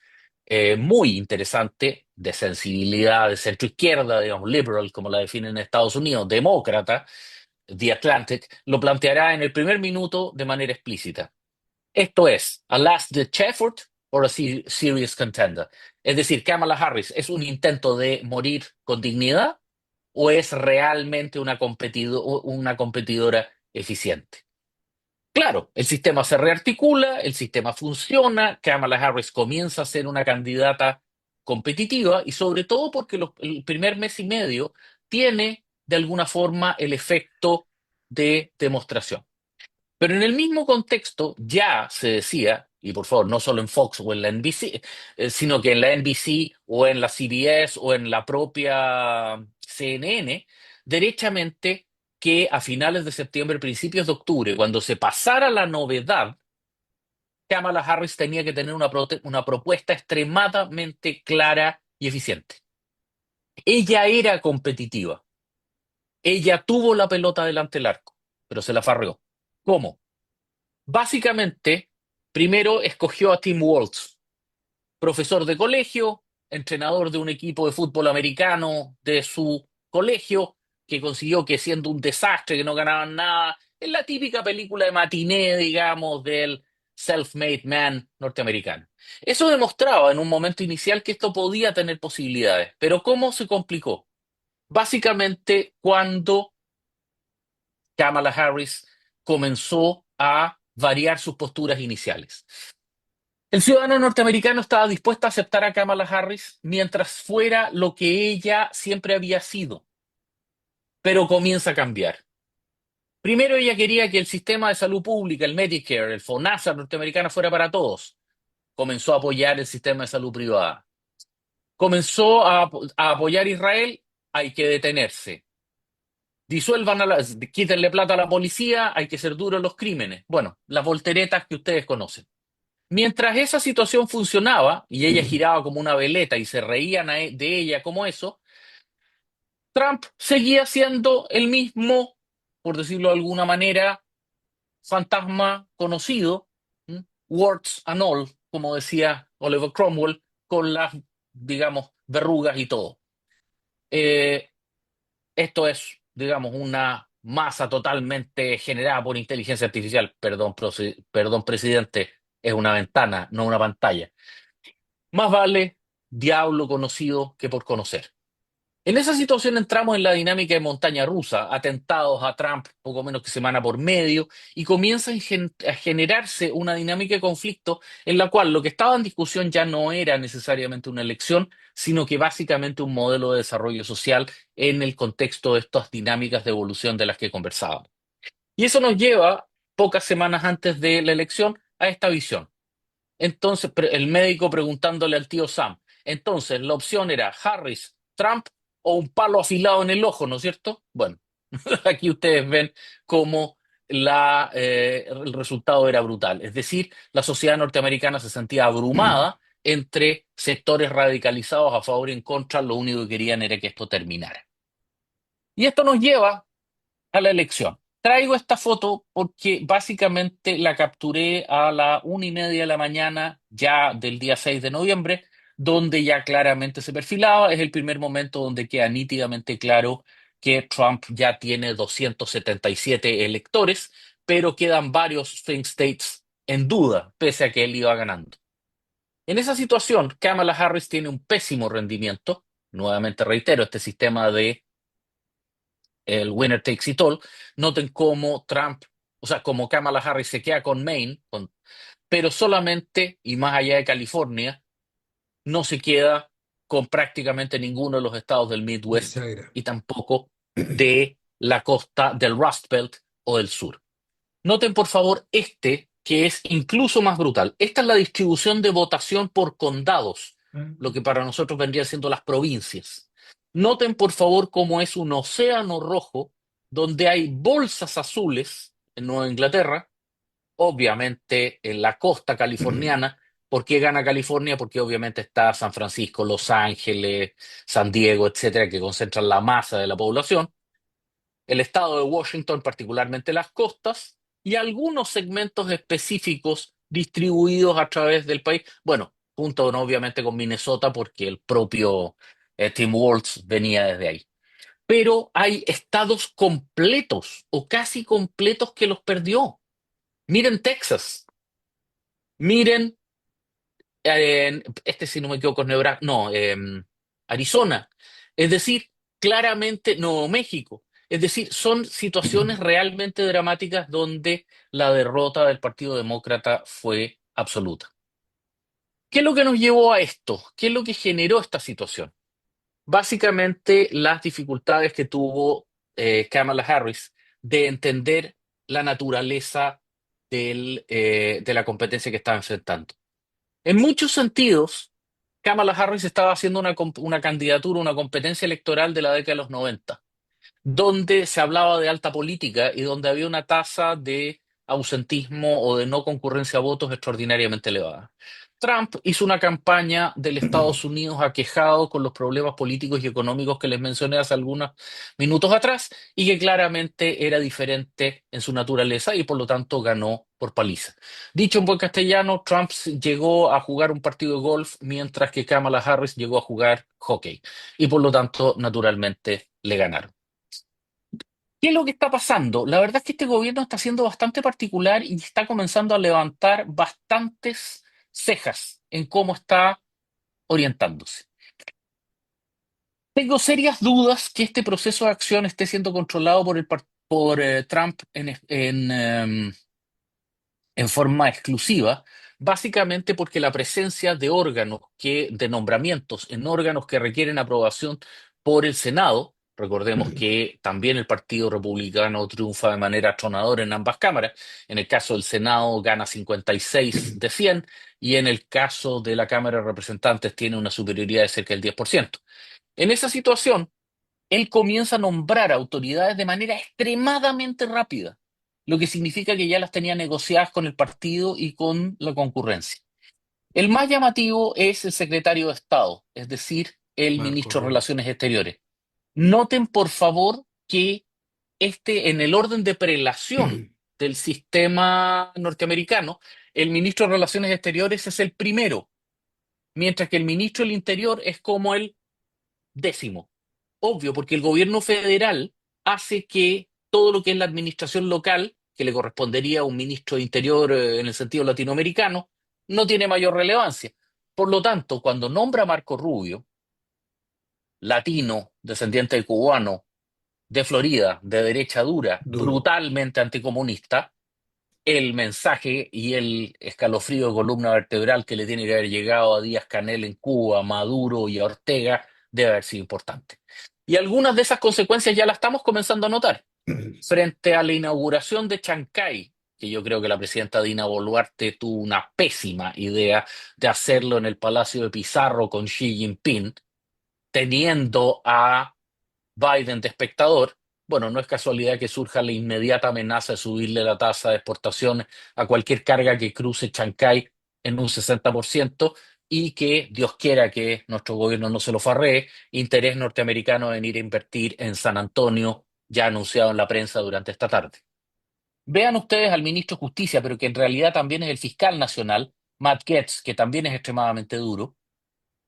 muy interesante, de sensibilidad de centro izquierda, digamos, liberal, como la definen en Estados Unidos, demócrata, The Atlantic, lo planteará en el primer minuto de manera explícita. Esto es, a last-ditch effort or a serious contender. Es decir, Kamala Harris, ¿es un intento de morir con dignidad o es realmente una competidora eficiente? Claro, el sistema se rearticula, el sistema funciona, Kamala Harris comienza a ser una candidata competitiva y sobre todo porque el primer mes y medio tiene de alguna forma el efecto de demostración. Pero en el mismo contexto ya se decía, y por favor, no solo en Fox o en la NBC, sino que en la NBC o en la CBS o en la propia CNN, derechamente que a finales de septiembre, principios de octubre, cuando se pasara la novedad, Kamala Harris tenía que tener una propuesta extremadamente clara y eficiente. Ella era competitiva, ella tuvo la pelota delante del arco, pero se la farreó. ¿Cómo? Básicamente, primero escogió a Tim Walz, profesor de colegio, entrenador de un equipo de fútbol americano de su colegio, que consiguió que siendo un desastre, que no ganaban nada, es la típica película de matiné, digamos, del self-made man norteamericano. Eso demostraba en un momento inicial que esto podía tener posibilidades, pero ¿cómo se complicó? Básicamente cuando Kamala Harris comenzó a variar sus posturas iniciales. El ciudadano norteamericano estaba dispuesto a aceptar a Kamala Harris mientras fuera lo que ella siempre había sido, pero comienza a cambiar. Primero ella quería que el sistema de salud pública, el Medicare, el FONASA norteamericano fuera para todos. Comenzó a apoyar el sistema de salud privada. Comenzó a apoyar a Israel, hay que detenerse. Quítenle plata a la policía, hay que ser duros en los crímenes. Bueno, las volteretas que ustedes conocen. Mientras esa situación funcionaba y ella giraba como una veleta y se reían de ella como eso, Trump seguía siendo el mismo, por decirlo de alguna manera, fantasma conocido, ¿m? Warts and all, como decía Oliver Cromwell, con las, digamos, verrugas y todo. Eh, Esto es, digamos, una masa totalmente generada por inteligencia artificial. Perdón, perdón, presidente, es una ventana, no una pantalla. Más vale diablo conocido que por conocer. En esa situación entramos en la dinámica de montaña rusa, atentados a Trump poco menos que semana por medio, y comienza a generarse una dinámica de conflicto en la cual lo que estaba en discusión ya no era necesariamente una elección, sino que básicamente un modelo de desarrollo social en el contexto de estas dinámicas de evolución de las que conversábamos. Y eso nos lleva, pocas semanas antes de la elección, a esta visión. Entonces, el médico preguntándole al tío Sam. Entonces, la opción era Harris, Trump o un palo afilado en el ojo, ¿no es cierto? Bueno, aquí ustedes ven cómo el resultado era brutal. Es decir, la sociedad norteamericana se sentía abrumada entre sectores radicalizados a favor y en contra, lo único que querían era que esto terminara. Y esto nos lleva a la elección. Traigo esta foto porque básicamente la capturé a la 1:30 de la mañana ya del día 6 de noviembre, donde ya claramente se perfilaba. Es el primer momento donde queda nítidamente claro que Trump ya tiene 277 electores, pero quedan varios swing states en duda, pese a que él iba ganando. En esa situación, Kamala Harris tiene un pésimo rendimiento. Nuevamente reitero, este sistema de el winner takes it all. Noten cómo Trump, o sea, como Kamala Harris se queda con Maine, pero solamente, y más allá de California, no se queda con prácticamente ninguno de los estados del Midwest Bisagra. y tampoco de la costa del Rust Belt o del sur. Noten por favor este, que es incluso más brutal. Esta es la distribución de votación por condados, lo que para nosotros vendría siendo las provincias. Noten por favor cómo es un océano rojo donde hay bolsas azules en Nueva Inglaterra, obviamente en la costa californiana. ¿Por qué gana California? Porque obviamente está San Francisco, Los Ángeles, San Diego, etcétera, que concentran la masa de la población, el estado de Washington, particularmente las costas, y algunos segmentos específicos distribuidos a través del país. Bueno, junto ¿no? obviamente con Minnesota, porque el propio Tim Walz venía desde ahí. Pero hay estados completos o casi completos que los perdió. Miren Texas, miren este si no me equivoco es Nebraska, no, Arizona, es decir, claramente Nuevo México. Es decir, son situaciones realmente dramáticas donde la derrota del Partido Demócrata fue absoluta. ¿Qué es lo que nos llevó a esto? ¿Qué es lo que generó esta situación? Básicamente las dificultades que tuvo Kamala Harris de entender la naturaleza de la competencia que estaba enfrentando. En muchos sentidos, Kamala Harris estaba haciendo una candidatura, una competencia electoral de la década de los 90, donde se hablaba de alta política y donde había una tasa de ausentismo o de no concurrencia a votos extraordinariamente elevada. Trump hizo una campaña del Estados Unidos aquejado con los problemas políticos y económicos que les mencioné hace algunos minutos atrás y que claramente era diferente en su naturaleza y por lo tanto ganó por paliza. Dicho en buen castellano, Trump llegó a jugar un partido de golf mientras que Kamala Harris llegó a jugar hockey y por lo tanto naturalmente le ganaron. ¿Qué es lo que está pasando? La verdad es que este gobierno está siendo bastante particular y está comenzando a levantar bastantes cejas en cómo está orientándose. Tengo serias dudas que este proceso de acción esté siendo controlado por Trump en forma exclusiva, básicamente porque la presencia de de nombramientos en órganos que requieren aprobación por el Senado, recordemos que también el Partido Republicano triunfa de manera atronadora en ambas cámaras, en el caso del Senado gana 56 de 100 y en el caso de la Cámara de Representantes tiene una superioridad de cerca del 10%. En esa situación, él comienza a nombrar autoridades de manera extremadamente rápida, lo que significa que ya las tenía negociadas con el partido y con la concurrencia. El más llamativo es el secretario de Estado, es decir, el Marco ministro de Rubio. Relaciones Exteriores. Noten, por favor, que en el orden de prelación del sistema norteamericano, el ministro de Relaciones Exteriores es el primero, mientras que el ministro del Interior es como el décimo. Obvio, porque el gobierno federal hace que todo lo que es la administración local, que le correspondería a un ministro de Interior en el sentido latinoamericano, no tiene mayor relevancia. Por lo tanto, cuando nombra a Marco Rubio, latino, descendiente de cubano, de Florida, de derecha dura, Duro. brutalmente anticomunista, el mensaje y el escalofrío de columna vertebral que le tiene que haber llegado a Díaz-Canel en Cuba, a Maduro y a Ortega debe haber sido importante. Y algunas de esas consecuencias ya las estamos comenzando a notar. Frente a la inauguración de Chancay, que yo creo que la presidenta Dina Boluarte tuvo una pésima idea de hacerlo en el Palacio de Pizarro con Xi Jinping, teniendo a Biden de espectador, bueno, no es casualidad que surja la inmediata amenaza de subirle la tasa de exportación a cualquier carga que cruce Chancay en un 60% y que Dios quiera que nuestro gobierno no se lo farree, interés norteamericano en ir a invertir en San Antonio, ya anunciado en la prensa durante esta tarde. Vean ustedes al ministro de Justicia, pero que en realidad también es el fiscal nacional, Matt Gaetz, que también es extremadamente duro.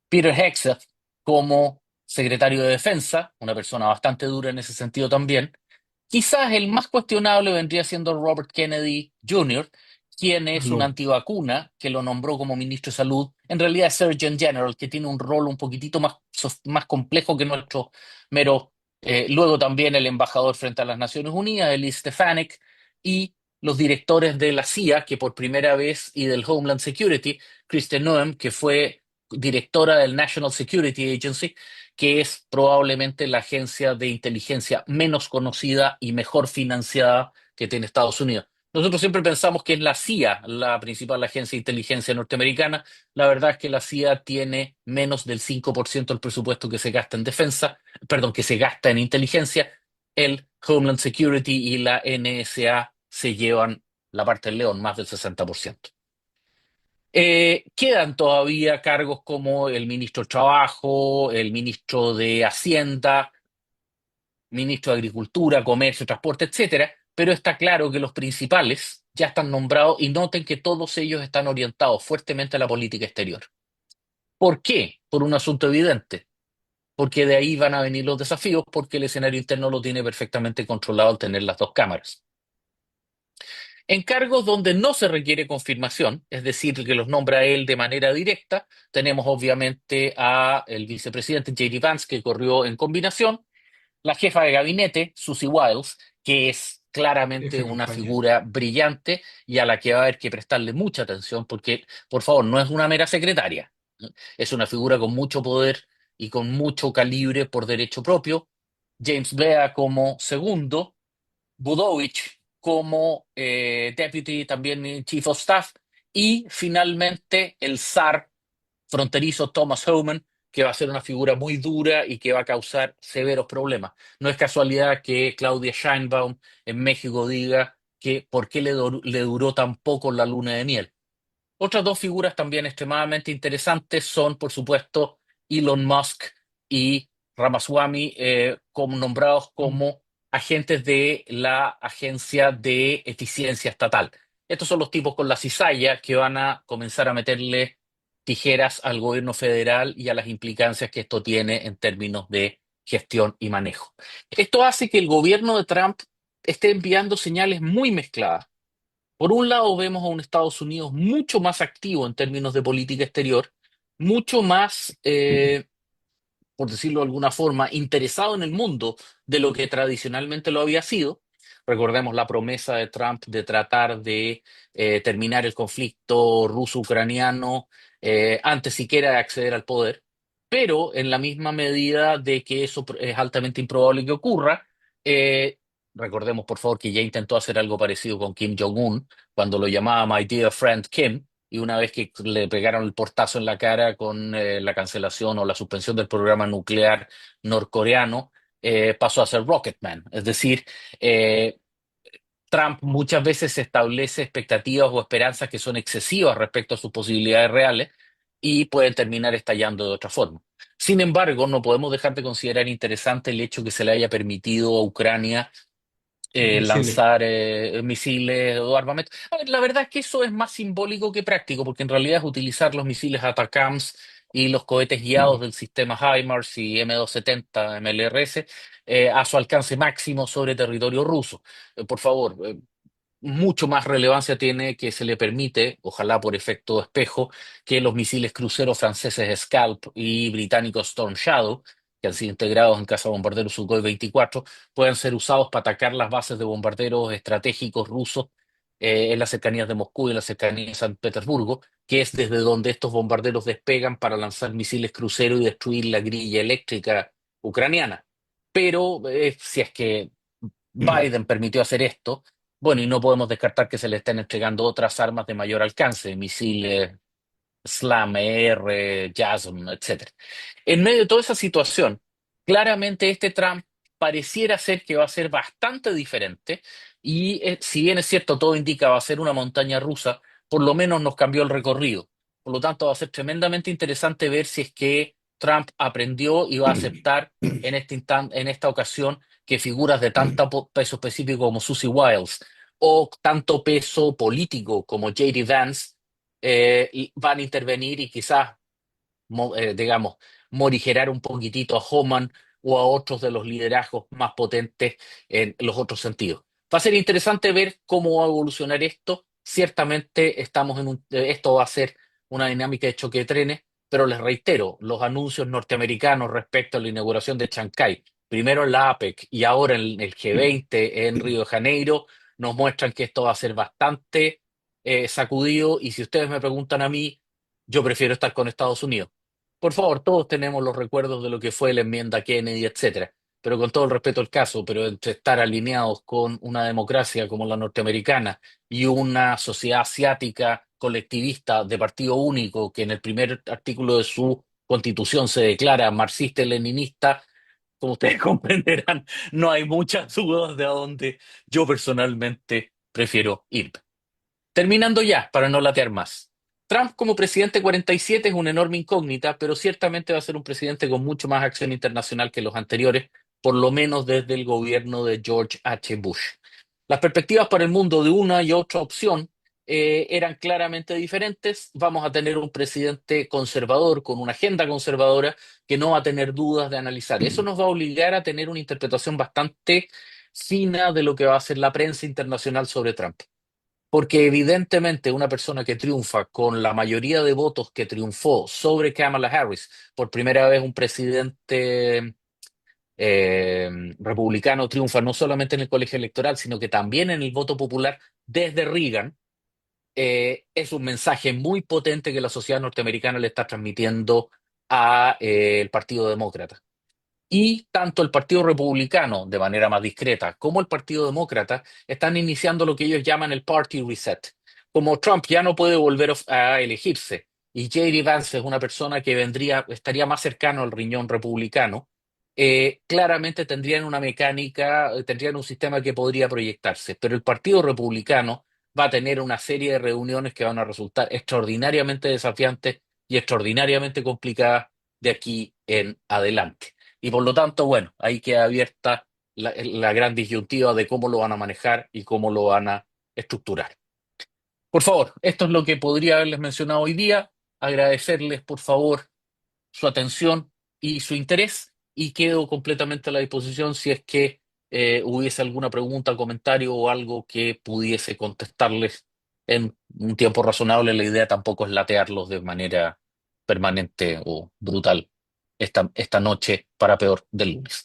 Peter Hegseth como secretario de Defensa, una persona bastante dura en ese sentido también. Quizás el más cuestionable vendría siendo Robert Kennedy Jr., quien es un No. antivacuna, que lo nombró como ministro de Salud. En realidad es Surgeon General, que tiene un rol un poquitito más, más complejo que nuestro mero. Luego también el embajador frente a las Naciones Unidas, Elise Stefanik, y los directores de la CIA, que por primera vez, y del Homeland Security, Kristen Noem, que fue directora del National Security Agency, que es probablemente la agencia de inteligencia menos conocida y mejor financiada que tiene Estados Unidos. Nosotros siempre pensamos que es la CIA, la principal agencia de inteligencia norteamericana. La verdad es que la CIA tiene menos del 5% del presupuesto que se gasta en defensa, perdón, que se gasta en inteligencia. El Homeland Security y la NSA se llevan la parte del león, más del 60%. Quedan todavía cargos como el ministro del Trabajo, el ministro de Hacienda, ministro de Agricultura, Comercio, Transporte, etcétera, pero está claro que los principales ya están nombrados y noten que todos ellos están orientados fuertemente a la política exterior. ¿Por qué? Por un asunto evidente, porque de ahí van a venir los desafíos, porque el escenario interno lo tiene perfectamente controlado al tener las dos cámaras. En cargos donde no se requiere confirmación, es decir, que los nombra él de manera directa, tenemos obviamente a el vicepresidente J.D. Vance, que corrió en combinación, la jefa de gabinete, Susie Wiles, que es claramente F una campaña. figura brillante y a la que va a haber que prestarle mucha atención, porque, por favor, no es una mera secretaria, ¿no? Es una figura con mucho poder y con mucho calibre por derecho propio. James Blea como segundo, Budovich como Deputy también Chief of Staff, y finalmente el zar fronterizo Thomas Homan, que va a ser una figura muy dura y que va a causar severos problemas. No es casualidad que Claudia Sheinbaum en México diga que por qué le duró tan poco la luna de miel. Otras dos figuras también extremadamente interesantes son, por supuesto, Elon Musk y Ramaswamy, como nombrados Mm. como agentes de la Agencia de Eficiencia Estatal. Estos son los tipos con la cizalla que van a comenzar a meterle tijeras al gobierno federal y a las implicancias que esto tiene en términos de gestión y manejo. Esto hace que el gobierno de Trump esté enviando señales muy mezcladas. Por un lado, vemos a un Estados Unidos mucho más activo en términos de política exterior, mucho más, por decirlo de alguna forma, interesado en el mundo de lo que tradicionalmente lo había sido. Recordemos la promesa de Trump de tratar de terminar el conflicto ruso-ucraniano antes siquiera de acceder al poder, pero en la misma medida de que eso es altamente improbable que ocurra, eh, recordemos por favor que ya intentó hacer algo parecido con Kim Jong-un cuando lo llamaba My Dear Friend Kim, y una vez que le pegaron el portazo en la cara con la cancelación o la suspensión del programa nuclear norcoreano, pasó a ser Rocketman. Es decir, eh, Trump muchas veces establece expectativas o esperanzas que son excesivas respecto a sus posibilidades reales y pueden terminar estallando de otra forma. Sin embargo, no podemos dejar de considerar interesante el hecho que se le haya permitido a Ucrania Misiles. lanzar misiles o armamento. A ver, la verdad es que eso es más simbólico que práctico, porque en realidad es utilizar los misiles ATACMS y los cohetes guiados del sistema HIMARS y M270 MLRS a su alcance máximo sobre territorio ruso. Por favor, mucho más relevancia tiene que se le permite, ojalá por efecto espejo, que los misiles cruceros franceses Scalp y británicos Storm Shadow, que han sido integrados en cazabombarderos Sukhoi 24, puedan ser usados para atacar las bases de bombarderos estratégicos rusos en las cercanías de Moscú y en las cercanías de San Petersburgo, que es desde donde estos bombarderos despegan para lanzar misiles cruceros y destruir la grilla eléctrica ucraniana. Pero si es que Biden permitió hacer esto, bueno, y no podemos descartar que se le estén entregando otras armas de mayor alcance, misiles. Slam, R, JASM, etcétera. En medio de toda esa situación, claramente este Trump pareciera ser que va a ser bastante diferente y si bien es cierto, todo indica va a ser una montaña rusa, por lo menos nos cambió el recorrido. Por lo tanto, va a ser tremendamente interesante ver si es que Trump aprendió y va a aceptar en esta ocasión que figuras de tanto peso específico como Susie Wiles o tanto peso político como J.D. Vance y van a intervenir y quizás digamos, morigerar un poquitito a Homan o a otros de los liderazgos más potentes en los otros sentidos. Va a ser interesante ver cómo va a evolucionar esto. Ciertamente esto va a ser una dinámica de choque de trenes, pero les reitero, los anuncios norteamericanos respecto a la inauguración de Chancay, primero en la APEC y ahora en el G20 en Río de Janeiro, nos muestran que esto va a ser bastante sacudido y si ustedes me preguntan a mí, yo prefiero estar con Estados Unidos. Por favor, todos tenemos los recuerdos de lo que fue la enmienda Kennedy, etcétera. Pero con todo el respeto al caso, pero entre estar alineados con una democracia como la norteamericana y una sociedad asiática colectivista de partido único, que en el primer artículo de su constitución se declara marxista y leninista, como ustedes comprenderán, no hay muchas dudas de a dónde yo personalmente prefiero ir. Terminando ya, para no latear más. Trump como presidente 47 es una enorme incógnita, pero ciertamente va a ser un presidente con mucho más acción internacional que los anteriores, por lo menos desde el gobierno de George H. Bush. Las perspectivas para el mundo de una y otra opción eran claramente diferentes. Vamos a tener un presidente conservador, con una agenda conservadora, que no va a tener dudas de analizar. Eso nos va a obligar a tener una interpretación bastante fina de lo que va a ser la prensa internacional sobre Trump. Porque evidentemente una persona que triunfa con la mayoría de votos que triunfó sobre Kamala Harris, por primera vez un presidente eh, republicano triunfa no solamente en el colegio electoral, sino que también en el voto popular desde Reagan, es un mensaje muy potente que la sociedad norteamericana le está transmitiendo a, el Partido Demócrata. Y tanto el Partido Republicano, de manera más discreta, como el Partido Demócrata están iniciando lo que ellos llaman el Party Reset. Como Trump ya no puede volver a elegirse y J.D. Vance es una persona que estaría más cercano al riñón republicano, claramente tendrían una mecánica, tendrían un sistema que podría proyectarse. Pero el Partido Republicano va a tener una serie de reuniones que van a resultar extraordinariamente desafiantes y extraordinariamente complicadas de aquí en adelante. Y por lo tanto, bueno, ahí queda abierta la gran disyuntiva de cómo lo van a manejar y cómo lo van a estructurar. Por favor, esto es lo que podría haberles mencionado hoy día. Agradecerles, por favor, su atención y su interés y quedo completamente a la disposición si es que hubiese alguna pregunta, comentario o algo que pudiese contestarles en un tiempo razonable. La idea tampoco es latearlos de manera permanente o brutal esta noche para peor del lunes.